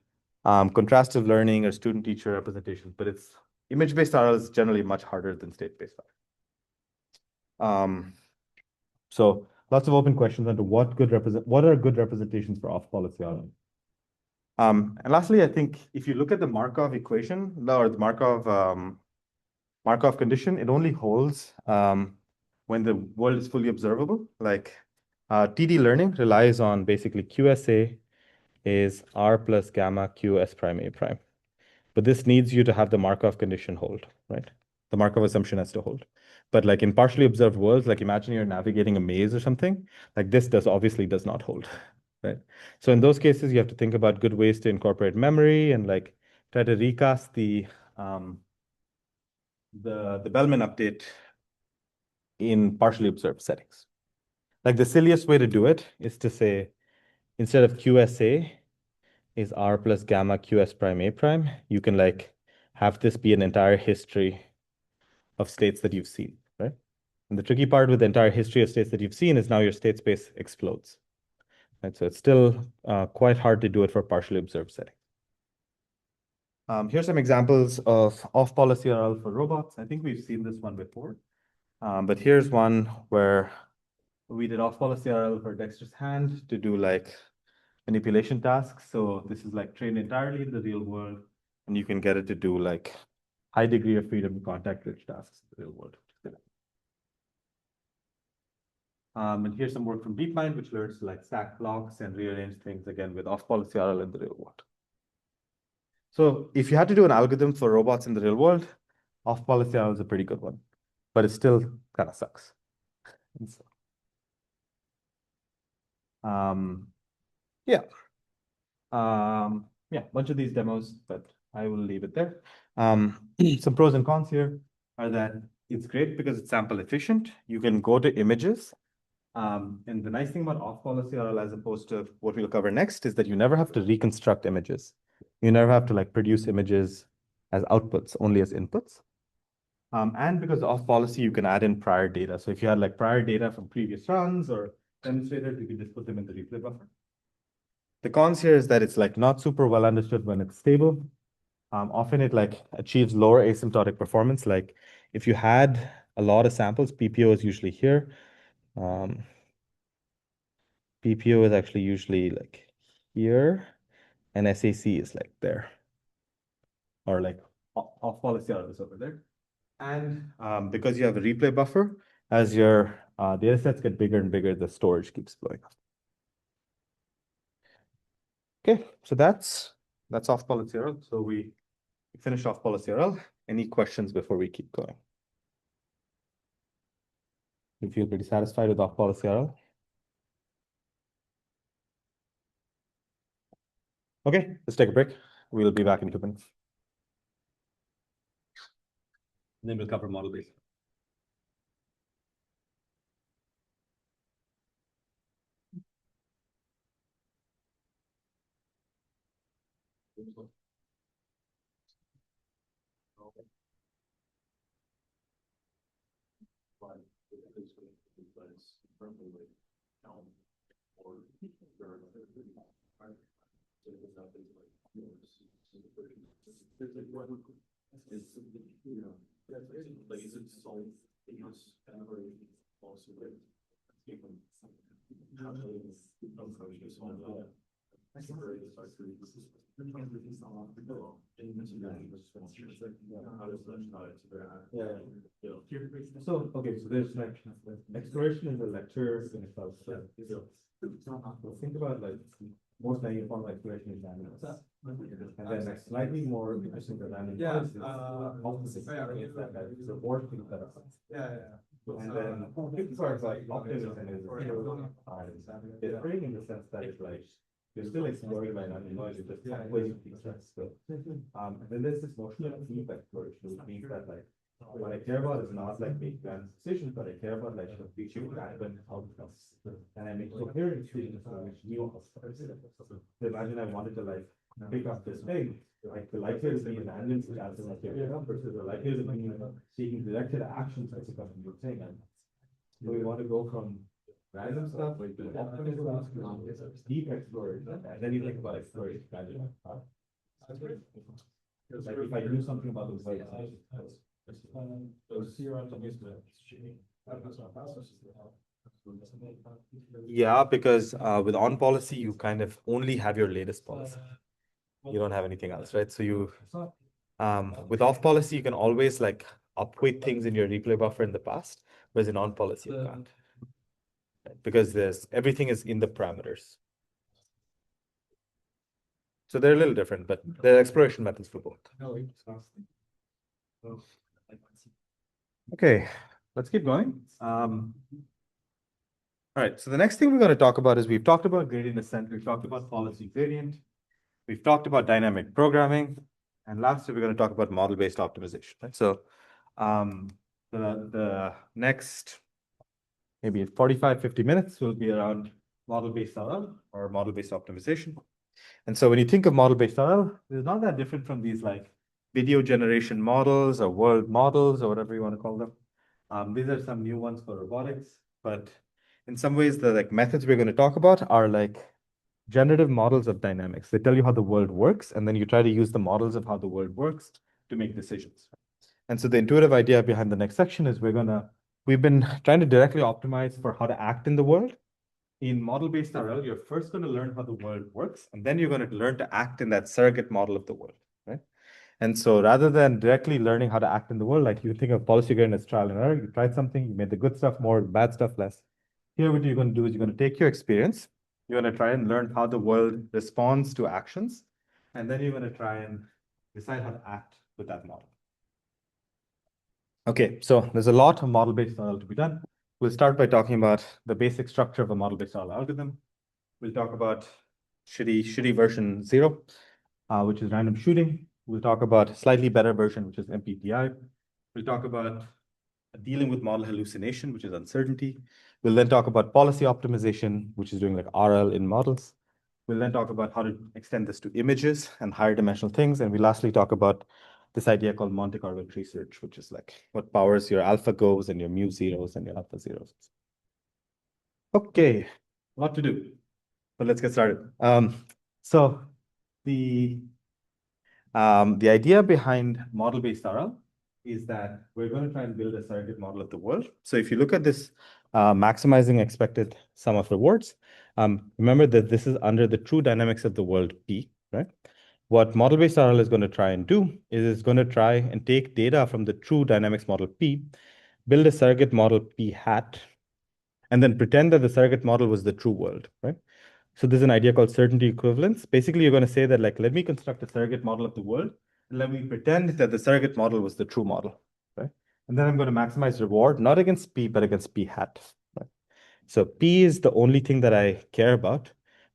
A: contrastive learning or student-teacher representation, but it's image-based RL is generally much harder than state-based RL. So lots of open questions onto what are good representations for off-policy RL. And lastly, I think if you look at the Markov equation or the Markov condition, it only holds when the world is fully observable. Like TD learning relies on basically QSA is R plus gamma Q S prime A prime. But this needs you to have the Markov condition hold, right? The Markov assumption has to hold. But like in partially observed worlds, like imagine you're navigating a maze or something, like this obviously does not hold, right? So in those cases, you have to think about good ways to incorporate memory and like try to recast the Bellman update in partially observed settings. Like the silliest way to do it is to say, instead of QSA is R plus gamma QS prime A prime, you can like have this be an entire history of states that you've seen, right? And the tricky part with the entire history of states that you've seen is now your state space explodes, right? So it's still quite hard to do it for partially observed settings. Here's some examples of off-policy RL for robots. I think we've seen this one before, but here's one where we did off-policy RL for dexterous hand to do like manipulation tasks. So this is like trained entirely in the real world, and you can get it to do like high degree of freedom contact-rich tasks in the real world. And here's some work from DeepMind, which learns to like stack blocks and rearrange things again with off-policy RL in the real world. So if you had to do an algorithm for robots in the real world, off-policy RL is a pretty good one, but it still kind of sucks. So, yeah. Yeah, bunch of these demos, but I will leave it there. Some pros and cons here are that it's great because it's sample efficient. You can go to images. And the nice thing about off-policy RL as opposed to what we'll cover next is that you never have to reconstruct images. You never have to like produce images as outputs, only as inputs. And because off policy, you can add in prior data. So if you had like prior data from previous runs or demonstrators, you can just put them in the replay buffer. The cons here is that it's like not super well understood when it's stable. Often it like achieves lower asymptotic performance. Like if you had a lot of samples, PPO is usually here. PPO is actually usually like here, and SAC is like there, or like off policy RL is over there. And because you have a replay buffer, as your data sets get bigger and bigger, the storage keeps blowing up. Okay, so that's off policy RL. So we finished off policy RL. Any questions before we keep going? You feel pretty satisfied with off policy RL? Okay, let's take a break. We'll be back in 2 minutes. Then we'll cover model based. So, okay, so there's like exploration is a lecture in itself. So think about like most naive form of exploration is dynamics. And then like slightly more interesting than dynamics is optimism. It's the more things that are. And then fifth part is like optimism is it's great in the sense that it's like you're still exploring by not knowing you're just halfway through these steps. So, and then there's this notion of deep exploration, which means that like What I care about is not like making random decisions, but I care about like reaching random outcomes. And I make coherent decisions for which new outcomes. So imagine I wanted to like pick up this thing, like the likelihood of me randomly as an pick up versus the likelihood of me taking directed actions to pick up a new thing. So we want to go from random stuff to optimal stuff, deep exploration, and then you think about exploration gradually. Like if I do something about the world, yeah, because with on policy, you kind of only have your latest policy. You don't have anything else, right? So you, with off policy, you can always like upweight things in your replay buffer in the past, whereas in on policy, you can't. Right? Because there's everything is in the parameters. So they're a little different, but they're exploration methods for both. Okay, let's keep going. All right, so the next thing we're going to talk about is we've talked about gradient descent, we've talked about policy gradient, we've talked about dynamic programming, and lastly, we're going to talk about model-based optimization. Right? So the next maybe 45, 50 minutes will be around model-based RL or model-based optimization. And so when you think of model-based RL, it's not that different from these like video generation models or world models or whatever you want to call them. These are some new ones for robotics, but in some ways, the like methods we're going to talk about are like generative models of dynamics. They tell you how the world works, and then you try to use the models of how the world works to make decisions. And so the intuitive idea behind the next section is we've been trying to directly optimize for how to act in the world. In model-based RL, you're first going to learn how the world works, and then you're going to learn to act in that surrogate model of the world, right? And so rather than directly learning how to act in the world, like you think of policy gradient as trial and error, you tried something, you made the good stuff more, bad stuff less. Here, what you're going to do is you're going to take your experience, you're going to try and learn how the world responds to actions, and then you're going to try and decide how to act with that model. Okay, so there's a lot of model-based RL to be done. We'll start by talking about the basic structure of a model-based RL algorithm. We'll talk about shitty version 0, which is random shooting. We'll talk about a slightly better version, which is MPPI. We'll talk about dealing with model hallucination, which is uncertainty. We'll then talk about policy optimization, which is doing like RL in models. We'll then talk about how to extend this to images and higher dimensional things. And we lastly talk about this idea called Monte Carlo tree search, which is like what powers your AlphaGos and your mu zeros and your alpha zeros. Okay, a lot to do, but let's get started. So the idea behind model-based RL is that we're going to try and build a surrogate model of the world. So if you look at this maximizing expected sum of rewards, remember that this is under the true dynamics of the world P, right? What model-based RL is going to try and do is it's going to try and take data from the true dynamics model P, build a surrogate model P hat, and then pretend that the surrogate model was the true world, right? So there's an idea called certainty equivalence. Basically, you're going to say that, like, let me construct a surrogate model of the world, and let me pretend that the surrogate model was the true model, right? And then I'm going to maximize reward, not against P, but against P hat, right? So P is the only thing that I care about,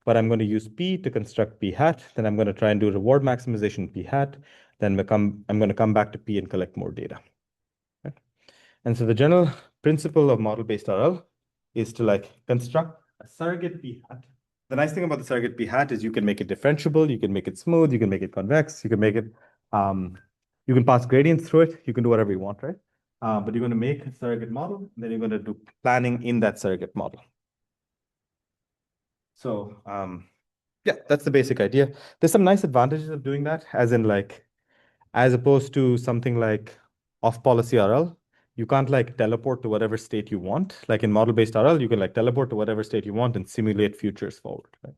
A: but I'm going to use P to construct P hat. Then I'm going to try and do reward maximization P hat. Then I'm going to come back to P and collect more data, right? And so the general principle of model-based RL is to like construct a surrogate P hat. The nice thing about the surrogate P hat is you can make it differentiable, you can make it smooth, you can make it convex, you can make it, you can pass gradients through it, you can do whatever you want, right? But you're going to make a surrogate model, and then you're going to do planning in that surrogate model. So yeah, that's the basic idea. There's some nice advantages of doing that, as in like, as opposed to something like off-policy RL, you can't like teleport to whatever state you want. Like in model-based RL, you can like teleport to whatever state you want and simulate futures forward, right?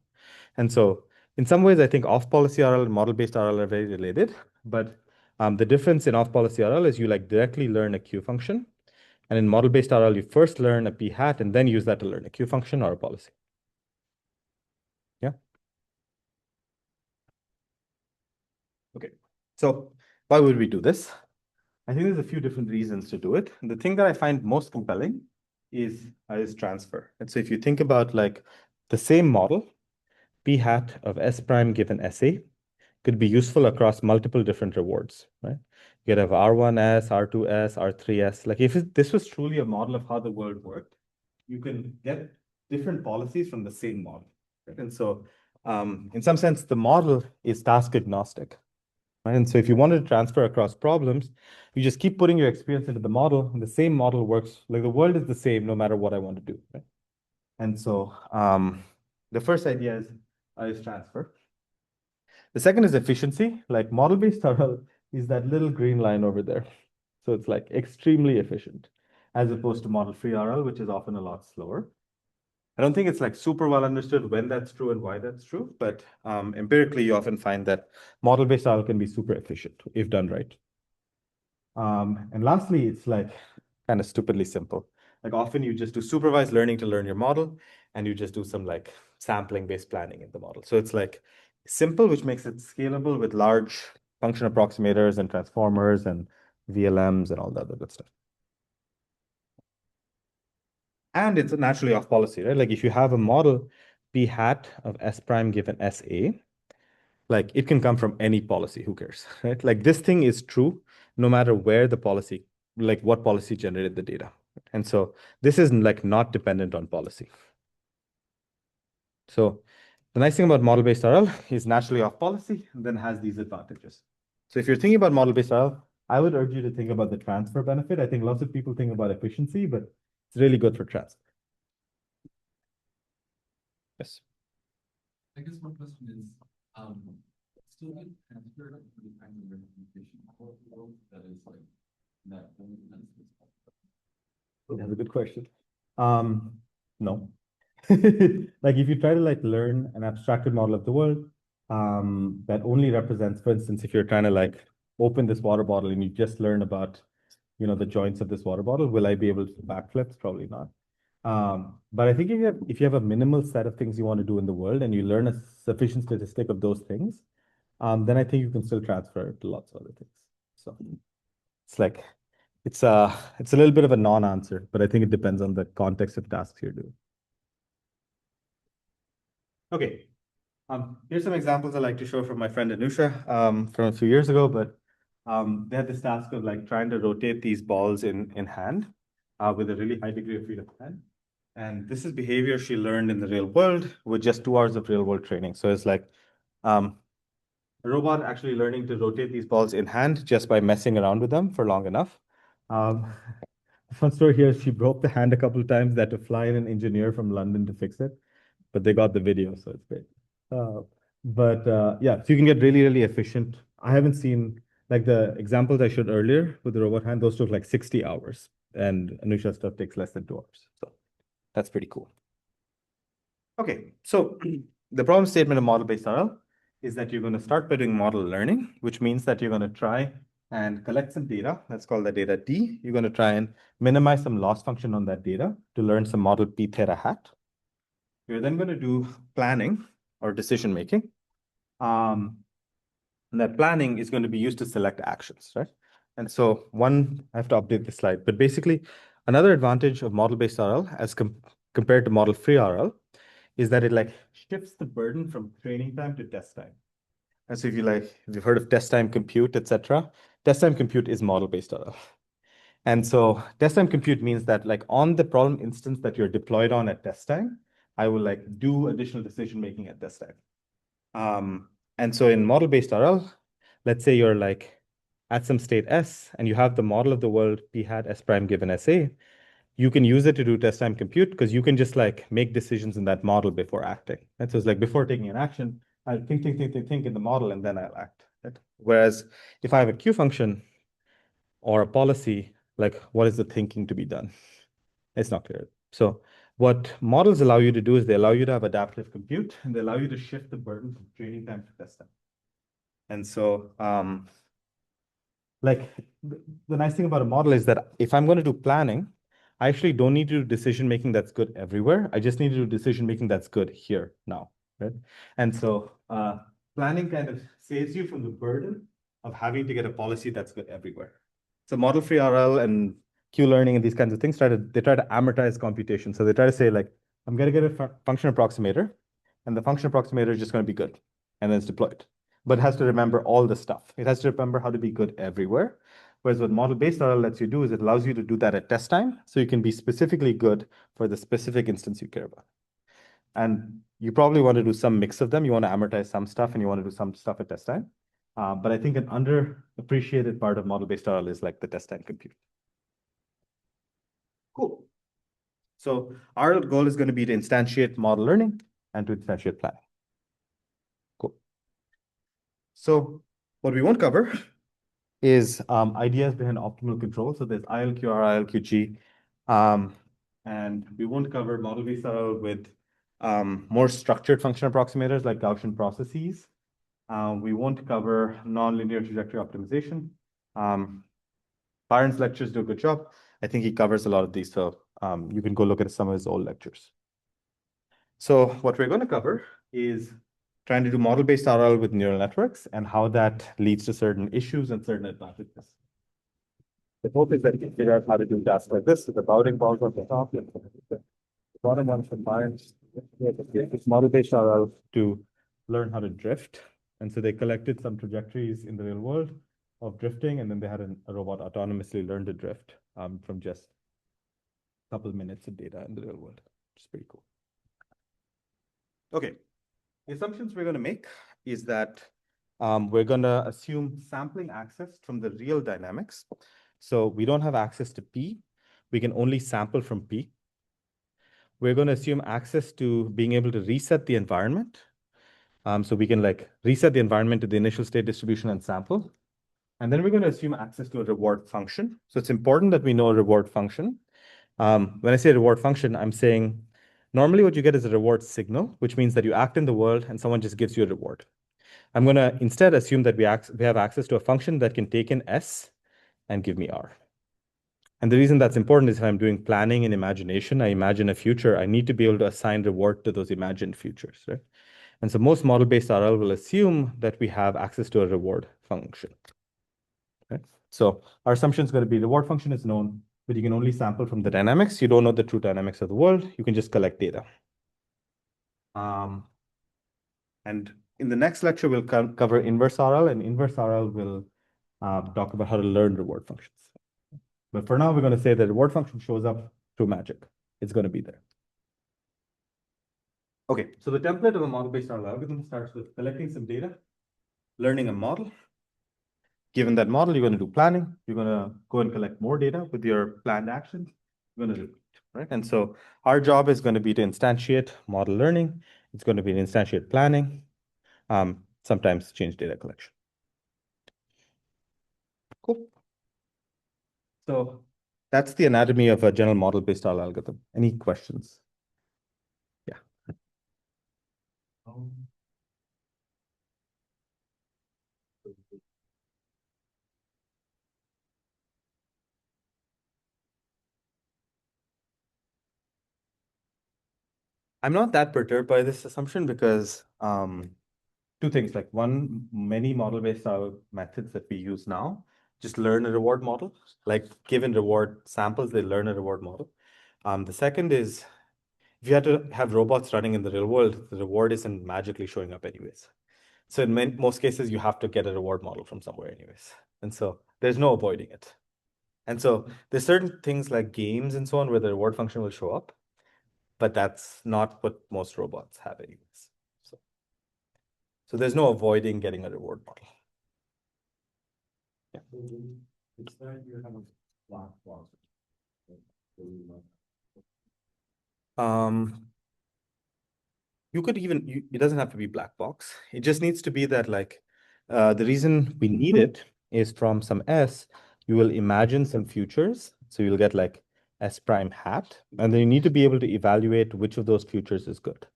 A: And so in some ways, I think off-policy RL and model-based RL are very related, but the difference in off-policy RL is you like directly learn a Q function. And in model-based RL, you first learn a P hat and then use that to learn a Q function or a policy. Yeah. Okay. So why would we do this? I think there's a few different reasons to do it. And the thing that I find most compelling is transfer. And so if you think about like the same model, P hat of S prime given SA could be useful across multiple different rewards, right? You could have R1S, R2S, R3S. Like if this was truly a model of how the world worked, you can get different policies from the same model. Right? And so in some sense, the model is task agnostic. Right? And so if you wanted to transfer across problems, you just keep putting your experience into the model, and the same model works. Like the world is the same no matter what I want to do. Right? And so the first idea is transfer. The second is efficiency. Like model-based RL is that little green line over there. So it's like extremely efficient as opposed to model-free RL, which is often a lot slower. I don't think it's like super well understood when that's true and why that's true, but empirically you often find that model-based RL can be super efficient if done right. And lastly, it's like kind of stupidly simple. Like often you just do supervised learning to learn your model, and you just do some like sampling-based planning in the model. So it's like simple, which makes it scalable with large function approximators and transformers and VLMs and all that other good stuff. And it's naturally off policy, right? Like if you have a model P hat of S prime given SA, like it can come from any policy, who cares, right? Like this thing is true no matter where the policy, like what policy generated the data. And so this is like not dependent on policy. So the nice thing about model-based RL is naturally off policy and then has these advantages. So if you're thinking about model-based RL, I would urge you to think about the transfer benefit. I think lots of people think about efficiency, but it's really good for transfer. Yes.
D: I guess one question is, still get transferred to the kind of representation of the world that is like that only
A: That's a good question. No. Like if you try to like learn an abstracted model of the world, that only represents, for instance, if you're trying to like open this water bottle and you just learn about, you know, the joints of this water bottle, will I be able to do backflips? Probably not. But I think if you have a minimal set of things you want to do in the world and you learn a sufficient statistic of those things, then I think you can still transfer it to lots of other things. So it's like it's a little bit of a non-answer, but I think it depends on the context of tasks you're doing. Okay. Here's some examples I like to show from my friend Anusha from a few years ago, but they had this task of like trying to rotate these balls in hand with a really high degree of freedom of hand. And this is behavior she learned in the real world with just 2 hours of real world training. So it's like a robot actually learning to rotate these balls in hand just by messing around with them for long enough. The fun story here is she broke the hand a couple of times. They had to fly in an engineer from London to fix it, but they got the video, so it's great. Yeah, so you can get really, really efficient. I haven't seen like the examples I showed earlier with the robot hand, those took like 60 hours, and Anusha stuff takes less than 2 hours. So that's pretty cool. Okay, so the problem statement of model-based RL is that you're going to start by doing model learning, which means that you're going to try and collect some data. Let's call that data D. You're going to try and minimize some loss function on that data to learn some model P theta hat. You're then going to do planning or decision making. And that planning is going to be used to select actions, right? And so I have to update this slide, but basically another advantage of model-based RL as compared to model-free RL is that it like shifts the burden from training time to test time. And so if you've heard of test time compute, etc., test time compute is model-based RL. And so test time compute means that like on the problem instance that you're deployed on at test time, I will like do additional decision making at test time. And so in model-based RL, let's say you're like at some state S and you have the model of the world P hat S prime given SA, you can use it to do test time compute because you can just like make decisions in that model before acting. And so it's like before taking an action, I'll think in the model and then I'll act. Right? Whereas if I have a Q function or a policy, like what is the thinking to be done? It's not clear. So what models allow you to do is they allow you to have adaptive compute and they allow you to shift the burden from training time to test time. And so like the nice thing about a model is that if I'm going to do planning, I actually don't need to do decision making that's good everywhere. I just need to do decision making that's good here now, right? And so planning kind of saves you from the burden of having to get a policy that's good everywhere. So model-free RL and Q learning and these kinds of things try to amortize computation. So they try to say like, I'm going to get a function approximator, and the function approximator is just going to be good, and then it's deployed. but it has to remember all the stuff. It has to remember how to be good everywhere. Whereas what model-based RL lets you do is it allows you to do that at test time, so you can be specifically good for the specific instance you care about. And you probably want to do some mix of them. You want to amortize some stuff, and you want to do some stuff at test time. But I think an underappreciated part of model-based RL is like the test time compute. Cool. So our goal is going to be to instantiate model learning and to instantiate planning. Cool. So what we won't cover is ideas behind optimal control. So there's ILQR, ILQG, and we won't cover model-based RL with more structured function approximators like Gaussian processes. We won't cover nonlinear trajectory optimization. Byron's lectures do a good job. I think he covers a lot of these, so you can go look at some of his old lectures. So what we're going to cover is trying to do model-based RL with neural networks and how that leads to certain issues and certain advantages. The hope is that you can figure out how to do tasks like this with the bounding balls on the top. And the bottom one for Byron's model-based RL to learn how to drift. And so they collected some trajectories in the real world of drifting, and then they had a robot autonomously learn to drift from just a couple of minutes of data in the real world, which is pretty cool. Okay, the assumptions we're going to make is that we're going to assume sampling access from the real dynamics. So we don't have access to P. We can only sample from P. We're going to assume access to being able to reset the environment. So we can like reset the environment to the initial state distribution and sample. And then we're going to assume access to a reward function. So it's important that we know a reward function. When I say reward function, I'm saying normally what you get is a reward signal, which means that you act in the world and someone just gives you a reward. I'm going to instead assume that we have access to a function that can take in S and give me R. And the reason that's important is if I'm doing planning and imagination, I imagine a future, I need to be able to assign reward to those imagined futures, right? And so most model-based RL will assume that we have access to a reward function. Okay? So our assumption is going to be reward function is known, but you can only sample from the dynamics. You don't know the true dynamics of the world. You can just collect data. And in the next lecture, we'll cover inverse RL, and inverse RL will talk about how to learn reward functions. But for now, we're going to say that reward function shows up through magic. It's going to be there. Okay, so the template of a model-based RL algorithm starts with collecting some data, learning a model. Given that model, you're going to do planning. You're going to go and collect more data with your planned actions. You're going to repeat, right? And so our job is going to be to instantiate model learning. It's going to be to instantiate planning, sometimes change data collection. Cool. So that's the anatomy of a general model-based RL algorithm. Any questions? Yeah. I'm not that perturbed by this assumption because two things, like one, many model-based methods that we use now just learn a reward model, like given reward samples, they learn a reward model. The second is, if you had to have robots running in the real world, the reward isn't magically showing up anyways. So in most cases, you have to get a reward model from somewhere anyways. And so there's no avoiding it. And so there's certain things like games and so on where the reward function will show up, but that's not what most robots have anyways. So there's no avoiding getting a reward model. Yeah.
D: It's that you have a black box.
A: You could even, it doesn't have to be black box. It just needs to be that like, the reason we need it is from some S, you will imagine some futures. So you'll get like S prime hat, and then you need to be able to evaluate which of those futures is good.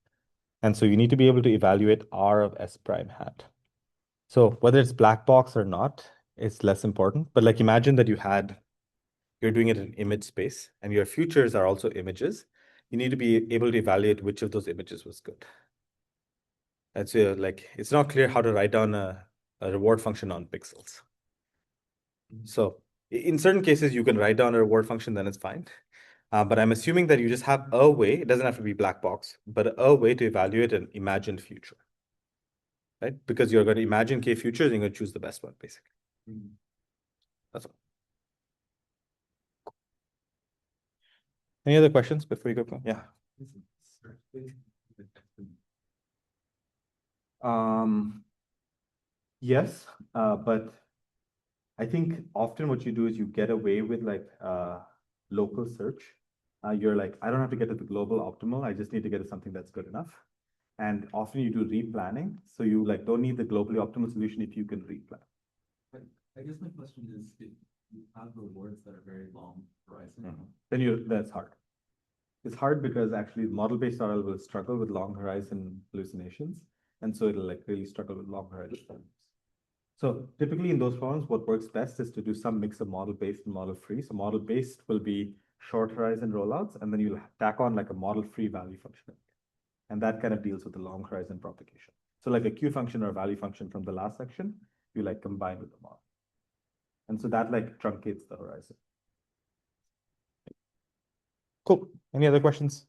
A: And so you need to be able to evaluate R of S prime hat. So whether it's black box or not, it's less important. But like imagine that you're doing it in image space and your futures are also images. You need to be able to evaluate which of those images was good. And so like, it's not clear how to write down a reward function on pixels. So in certain cases, you can write down a reward function, then it's fine. But I'm assuming that you just have a way, it doesn't have to be black box, but a way to evaluate an imagined future. right? Because you're going to imagine K futures, and you're going to choose the best one, basically. That's all. Any other questions before you go? Yeah. Yes, but I think often what you do is you get away with like local search. You're like, I don't have to get to the global optimal. I just need to get to something that's good enough. And often you do replanning. So you like don't need the globally optimal solution if you can replan.
D: But I guess my question is, if you have rewards that are very long horizon,
A: Then that's hard. It's hard because actually model-based RL will struggle with long horizon hallucinations. And so it'll like really struggle with long horizon problems. So typically in those problems, what works best is to do some mix of model-based and model-free. So model-based will be short horizon rollouts, and then you'll tack on like a model-free value function. And that kind of deals with the long horizon propagation. So like a Q function or a value function from the last section, you like combine with the model. And so that like truncates the horizon. Cool. Any other questions?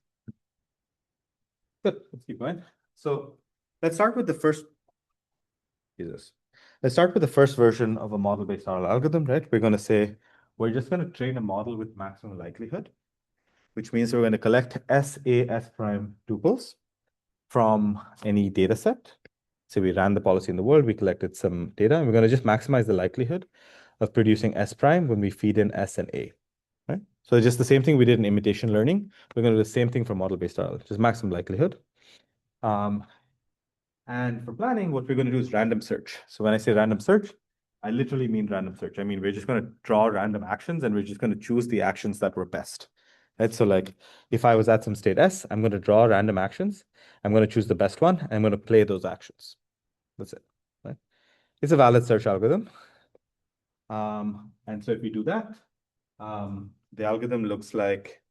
A: Good. Let's keep going. So let's start with the first. Let's start with the first version of a model-based RL algorithm, right? We're going to say we're just going to train a model with maximum likelihood, which means we're going to collect S, A, S prime tuples from any data set. So we ran the policy in the world, we collected some data, and we're going to just maximize the likelihood of producing S prime when we feed in S and A, right? So just the same thing we did in imitation learning. We're going to do the same thing for model-based RL, just maximum likelihood. And for planning, what we're going to do is random search. So when I say random search, I literally mean random search. I mean, we're just going to draw random actions and we're just going to choose the actions that were best. Right? So like if I was at some state S, I'm going to draw random actions. I'm going to choose the best one. And I'm going to play those actions. That's it. Right? It's a valid search algorithm. And so if we do that, the algorithm looks like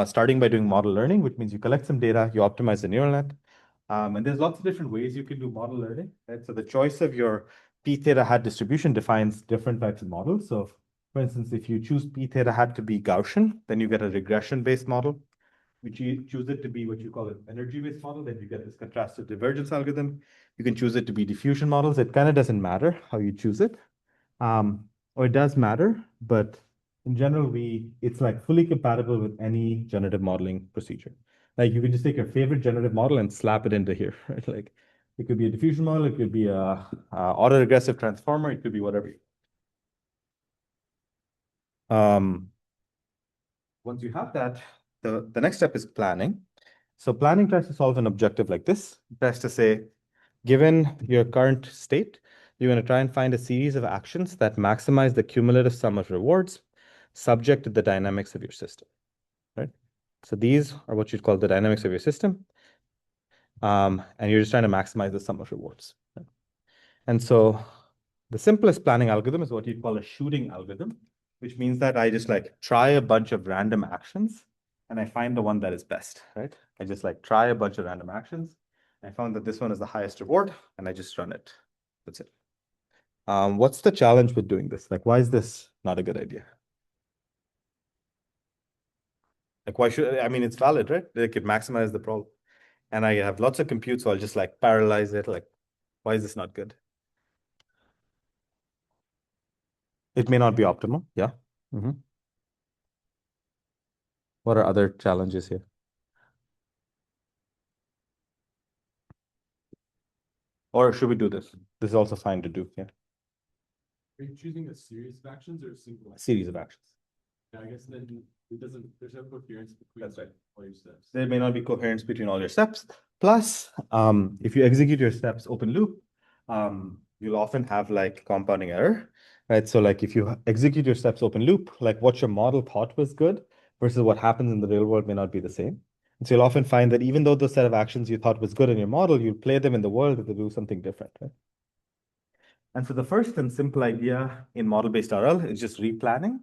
A: starting by doing model learning, which means you collect some data, you optimize the neural net. And there's lots of different ways you can do model learning, right? So the choice of your p theta hat distribution defines different types of models. So for instance, if you choose p theta hat to be Gaussian, then you get a regression-based model. If you choose it to be what you call an energy-based model, then you get this contrastive divergence algorithm. You can choose it to be diffusion models. It kind of doesn't matter how you choose it. Or it does matter, but in general, it's like fully compatible with any generative modeling procedure. Like you can just take your favorite generative model and slap it into here, right? Like it could be a diffusion model, it could be a autoregressive transformer, it could be whatever. Once you have that, the next step is planning. So planning tries to solve an objective like this. It tries to say, given your current state, you're going to try and find a series of actions that maximize the cumulative sum of rewards subject to the dynamics of your system, right? So these are what you'd call the dynamics of your system. And you're just trying to maximize the sum of rewards. Right? And so the simplest planning algorithm is what you'd call a shooting algorithm, which means that I just like try a bunch of random actions and I find the one that is best, right? I just like try a bunch of random actions. I found that this one is the highest reward and I just run it. That's it. What's the challenge with doing this? Like, why is this not a good idea? Like, why should, I mean, it's valid, right? They could maximize the problem. And I have lots of compute, so I'll just like parallelize it. Like, why is this not good? It may not be optimal. Yeah. What are other challenges here? Or should we do this? This is also fine to do. Yeah.
D: are you choosing a series of actions or a single?
A: A series of actions.
D: Yeah, I guess then there's no coherence between
A: That's right.
D: all your steps.
A: There may not be coherence between all your steps. Plus, if you execute your steps open loop, you'll often have like compounding error, right? So like if you execute your steps open loop, like what your model thought was good versus what happens in the real world may not be the same. And so you'll often find that even though the set of actions you thought was good in your model, you'll play them in the world to do something different, right? And so the first and simple idea in model-based RL is just replanning.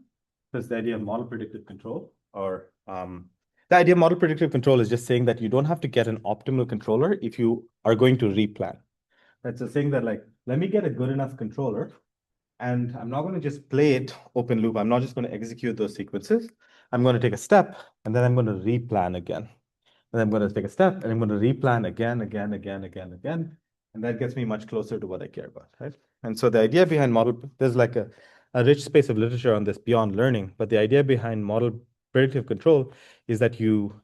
A: There's the idea of model predictive control, or the idea of model predictive control is just saying that you don't have to get an optimal controller if you are going to replan. Right? So saying that like, let me get a good enough controller, and I'm not going to just play it open loop. I'm not just going to execute those sequences. I'm going to take a step, and then I'm going to replan again. And I'm going to take a step, and I'm going to replan again. And that gets me much closer to what I care about, right? And so the idea behind model, there's like a rich space of literature on this beyond learning, but the idea behind model predictive control is that you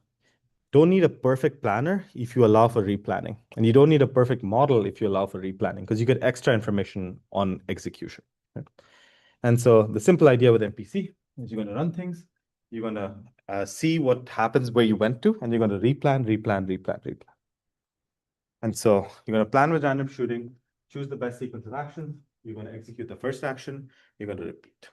A: don't need a perfect planner if you allow for replanning. And you don't need a perfect model if you allow for replanning, because you get extra information on execution, right? And so the simple idea with MPC is you're going to run things, you're going to see what happens where you went to, and you're going to replan, replan, replan, replan. And so you're going to plan with random shooting, choose the best sequence of actions, you're going to execute the first action, you're going to repeat,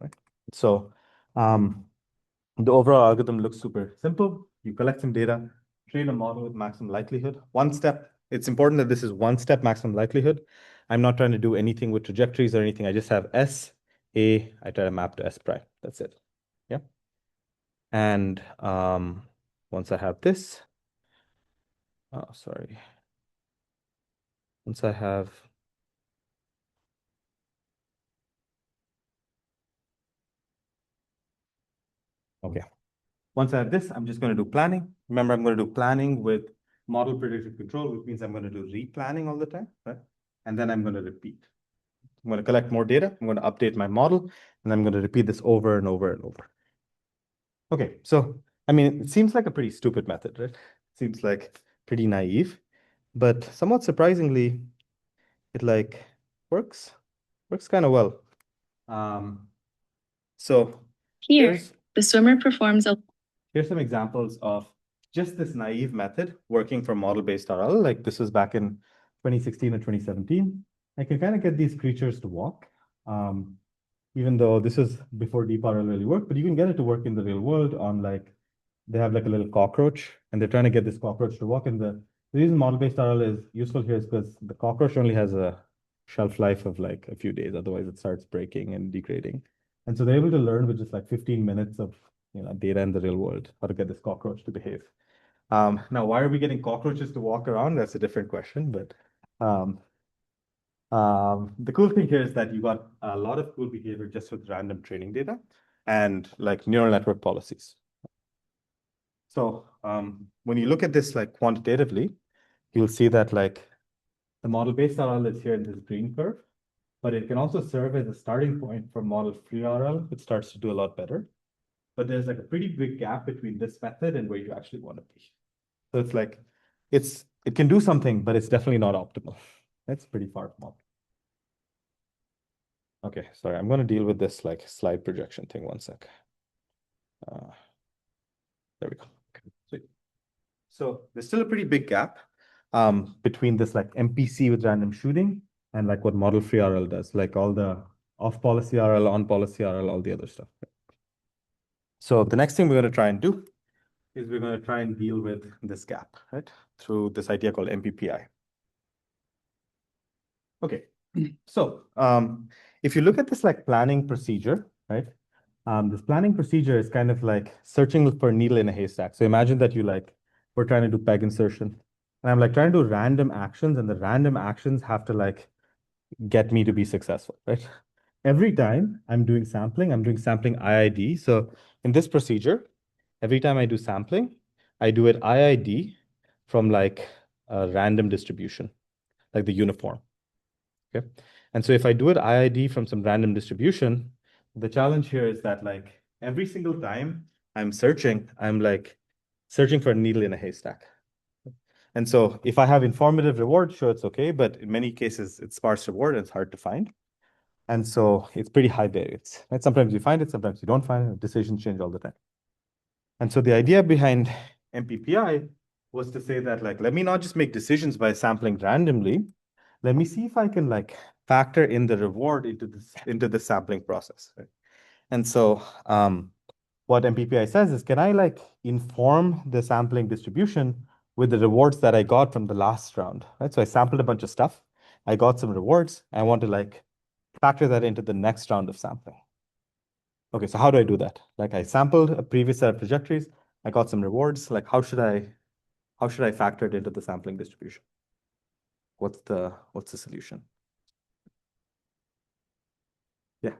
A: right? So the overall algorithm looks super simple. You collect some data, train a model with maximum likelihood. One step, it's important that this is one step maximum likelihood. I'm not trying to do anything with trajectories or anything. I just have S, A, I try to map to S prime. That's it. Yeah. And once I have this, oh, sorry. Once I have, okay. Once I have this, I'm just going to do planning. Remember, I'm going to do planning with model predictive control, which means I'm going to do replanning all the time, right? And then I'm going to repeat. I'm going to collect more data. I'm going to update my model, and I'm going to repeat this over and over and over. Okay, so, I mean, it seems like a pretty stupid method, right? It seems like pretty naive, but somewhat surprisingly, it like works kind of well. So
E: Here, the swimmer performs a.
A: Here's some examples of just this naive method working for model-based RL. Like this was back in 2016 or 2017. I can kind of get these creatures to walk, even though this is before deep RL really worked, but you can get it to work in the real world on like, they have like a little cockroach and they're trying to get this cockroach to walk. And the reason model-based RL is useful here is because the cockroach only has a shelf life of like a few days. Otherwise it starts breaking and degrading. And so they're able to learn with just like 15 minutes of data in the real world, how to get this cockroach to behave. Now, why are we getting cockroaches to walk around? That's a different question, but the cool thing here is that you got a lot of cool behavior just with random training data and like neural network policies. So when you look at this like quantitatively, you'll see that like the model-based RL is here in this green curve, but it can also serve as a starting point for model-free RL, which starts to do a lot better. But there's like a pretty big gap between this method and where you actually want to be. So it's like, it can do something, but it's definitely not optimal. That's pretty far from optimal. Okay, sorry, I'm going to deal with this like slide projection thing one sec. There we go. Okay, sweet. So there's still a pretty big gap between this like MPC with random shooting and like what model-free RL does, like all the off-policy RL, on-policy RL, all the other stuff. So the next thing we're going to try and do is we're going to try and deal with this gap, right? Through this idea called MPPI. Okay, so if you look at this like planning procedure, right? This planning procedure is kind of like searching for a needle in a haystack. So imagine that we're trying to do peg insertion. And I'm like trying to do random actions, and the random actions have to like get me to be successful, right? Every time I'm doing sampling IID. So in this procedure, every time I do sampling, I do it IID from like a random distribution, like the uniform. Okay. And so if I do it IID from some random distribution, the challenge here is that like every single time I'm like searching for a needle in a haystack. And so if I have informative reward, sure, it's okay. But in many cases, it's sparse reward and it's hard to find. And so it's pretty high variance, right? Sometimes you find it, sometimes you don't find it. Decisions change all the time. And so the idea behind MPPI was to say that like, let me not just make decisions by sampling randomly. Let me see if I can like factor in the reward into the sampling process, right? And so what MPPI says is, can I like inform the sampling distribution with the rewards that I got from the last round, right? So I sampled a bunch of stuff. I got some rewards. I want to like factor that into the next round of sampling. Okay, so how do I do that? Like I sampled a previous set of trajectories. I got some rewards. Like how should I factor it into the sampling distribution? What's the solution? Yeah.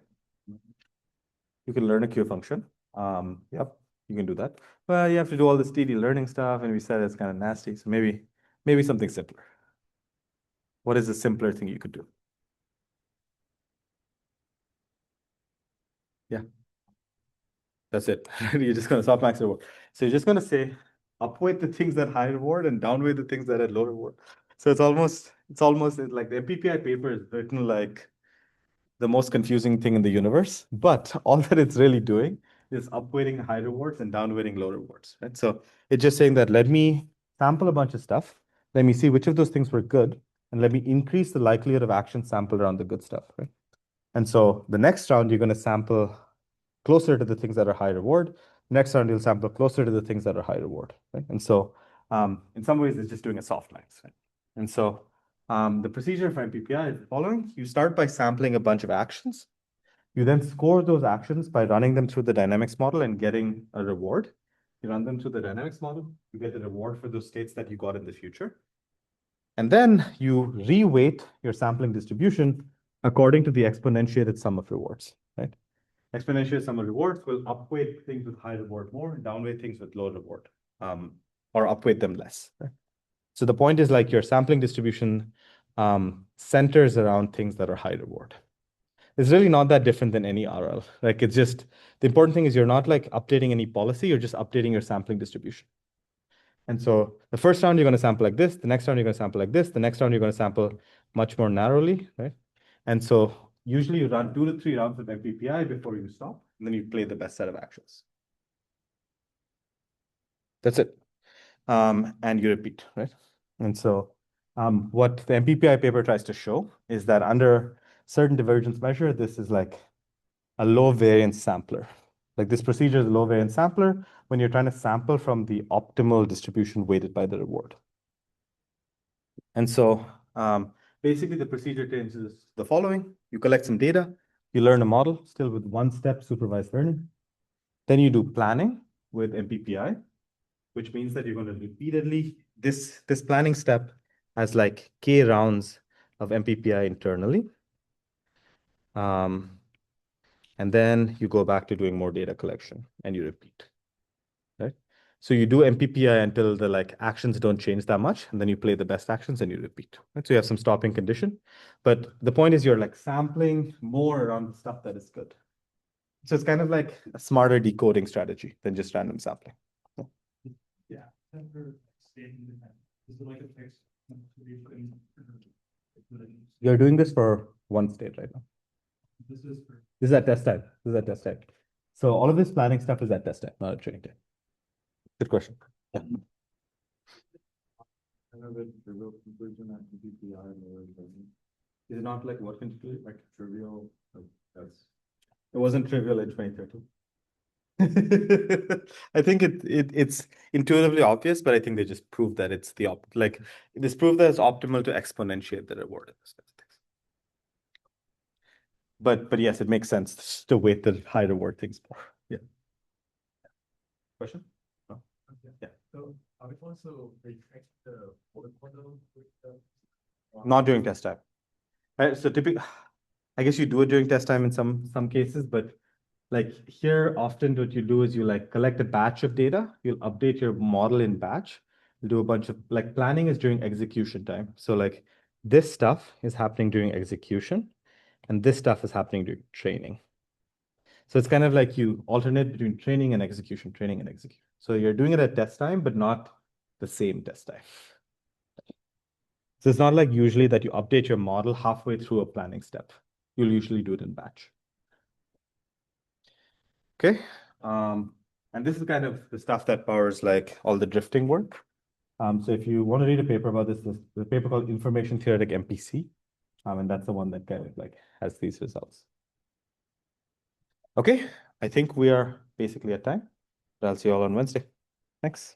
A: You can learn a Q function. Yep, you can do that. Well, you have to do all this TD learning stuff, and we said it's kind of nasty. So maybe something simpler. What is a simpler thing you could do? Yeah. That's it. You're just going to softmax reward. So you're just going to say upweight the things that high reward and downweight the things that are low reward. So it's almost like the MPPI paper is written like the most confusing thing in the universe, but all that it's really doing is upweighting high rewards and downweighting low rewards, right? So it's just saying that let me sample a bunch of stuff, let me see which of those things were good, and let me increase the likelihood of action sampled around the good stuff, right? And so the next round, you're going to sample closer to the things that are high reward. Next round, you'll sample closer to the things that are high reward, right? And so in some ways, it's just doing a softmax, right? And so the procedure for MPPI is the following. You start by sampling a bunch of actions. You then score those actions by running them through the dynamics model and getting a reward. You run them through the dynamics model, you get the reward for those states that you got in the future. And then you reweight your sampling distribution according to the exponentiated sum of rewards, right? Exponential sum of rewards will upweight things with high reward more and downweight things with low reward, or upweight them less. Right? So the point is like your sampling distribution centers around things that are high reward. It's really not that different than any RL. Like it's just, the important thing is you're not like updating any policy, you're just updating your sampling distribution. And so the first round, you're going to sample like this. The next round, you're going to sample like this. The next round, you're going to sample much more narrowly, right? And so usually you run 2 to 3 rounds of MPPI before you stop, and then you play the best set of actions. That's it. And you repeat, right? And so what the MPPI paper tries to show is that under certain divergence measure, this is like a low variance sampler. Like this procedure is a low variance sampler when you're trying to sample from the optimal distribution weighted by the reward. And so basically the procedure changes the following. You collect some data, you learn a model, still with 1-step supervised learning. Then you do planning with MPPI, which means that you're going to repeatedly, this planning step has like K rounds of MPPI internally. And then you go back to doing more data collection and you repeat, right? So you do MPPI until the like actions don't change that much, and then you play the best actions and you repeat, right? So you have some stopping condition, but the point is you're like sampling more around the stuff that is good. So it's kind of like a smarter decoding strategy than just random sampling.
C: Yeah. Is it like a fixed?
A: You're doing this for one state right now.
C: This is for.
A: This is at test time. This is at test time. So all of this planning stuff is at test time, not at training time. Good question. Yeah. Is it not like what conclusion? Like trivial? Like that's. It wasn't trivial in 2013. I think it's intuitively obvious, but I think they just proved that it's the like this proved that it's optimal to exponentiate the reward in this kind of things. But yes, it makes sense to weight the high reward things more. Yeah. Question? No?
C: Okay. Yeah. So I would also retract the model with the.
A: Not during test time. Right, so typically, I guess you do it during test time in some cases, but like here, often what you do is you like collect a batch of data, you'll update your model in batch, you'll do a bunch of like planning is during execution time. So like this stuff is happening during execution and this stuff is happening during training. So it's kind of like you alternate between training and execution, training and execution. So you're doing it at test time, but not the same test time. So it's not like usually that you update your model halfway through a planning step. You'll usually do it in batch. Okay. And this is kind of the stuff that powers like all the drifting work. So if you want to read a paper about this, there's a paper called Information Theoretic MPC. And that's the one that kind of like has these results. Okay, I think we are basically at time. But I'll see you all on Wednesday. Thanks.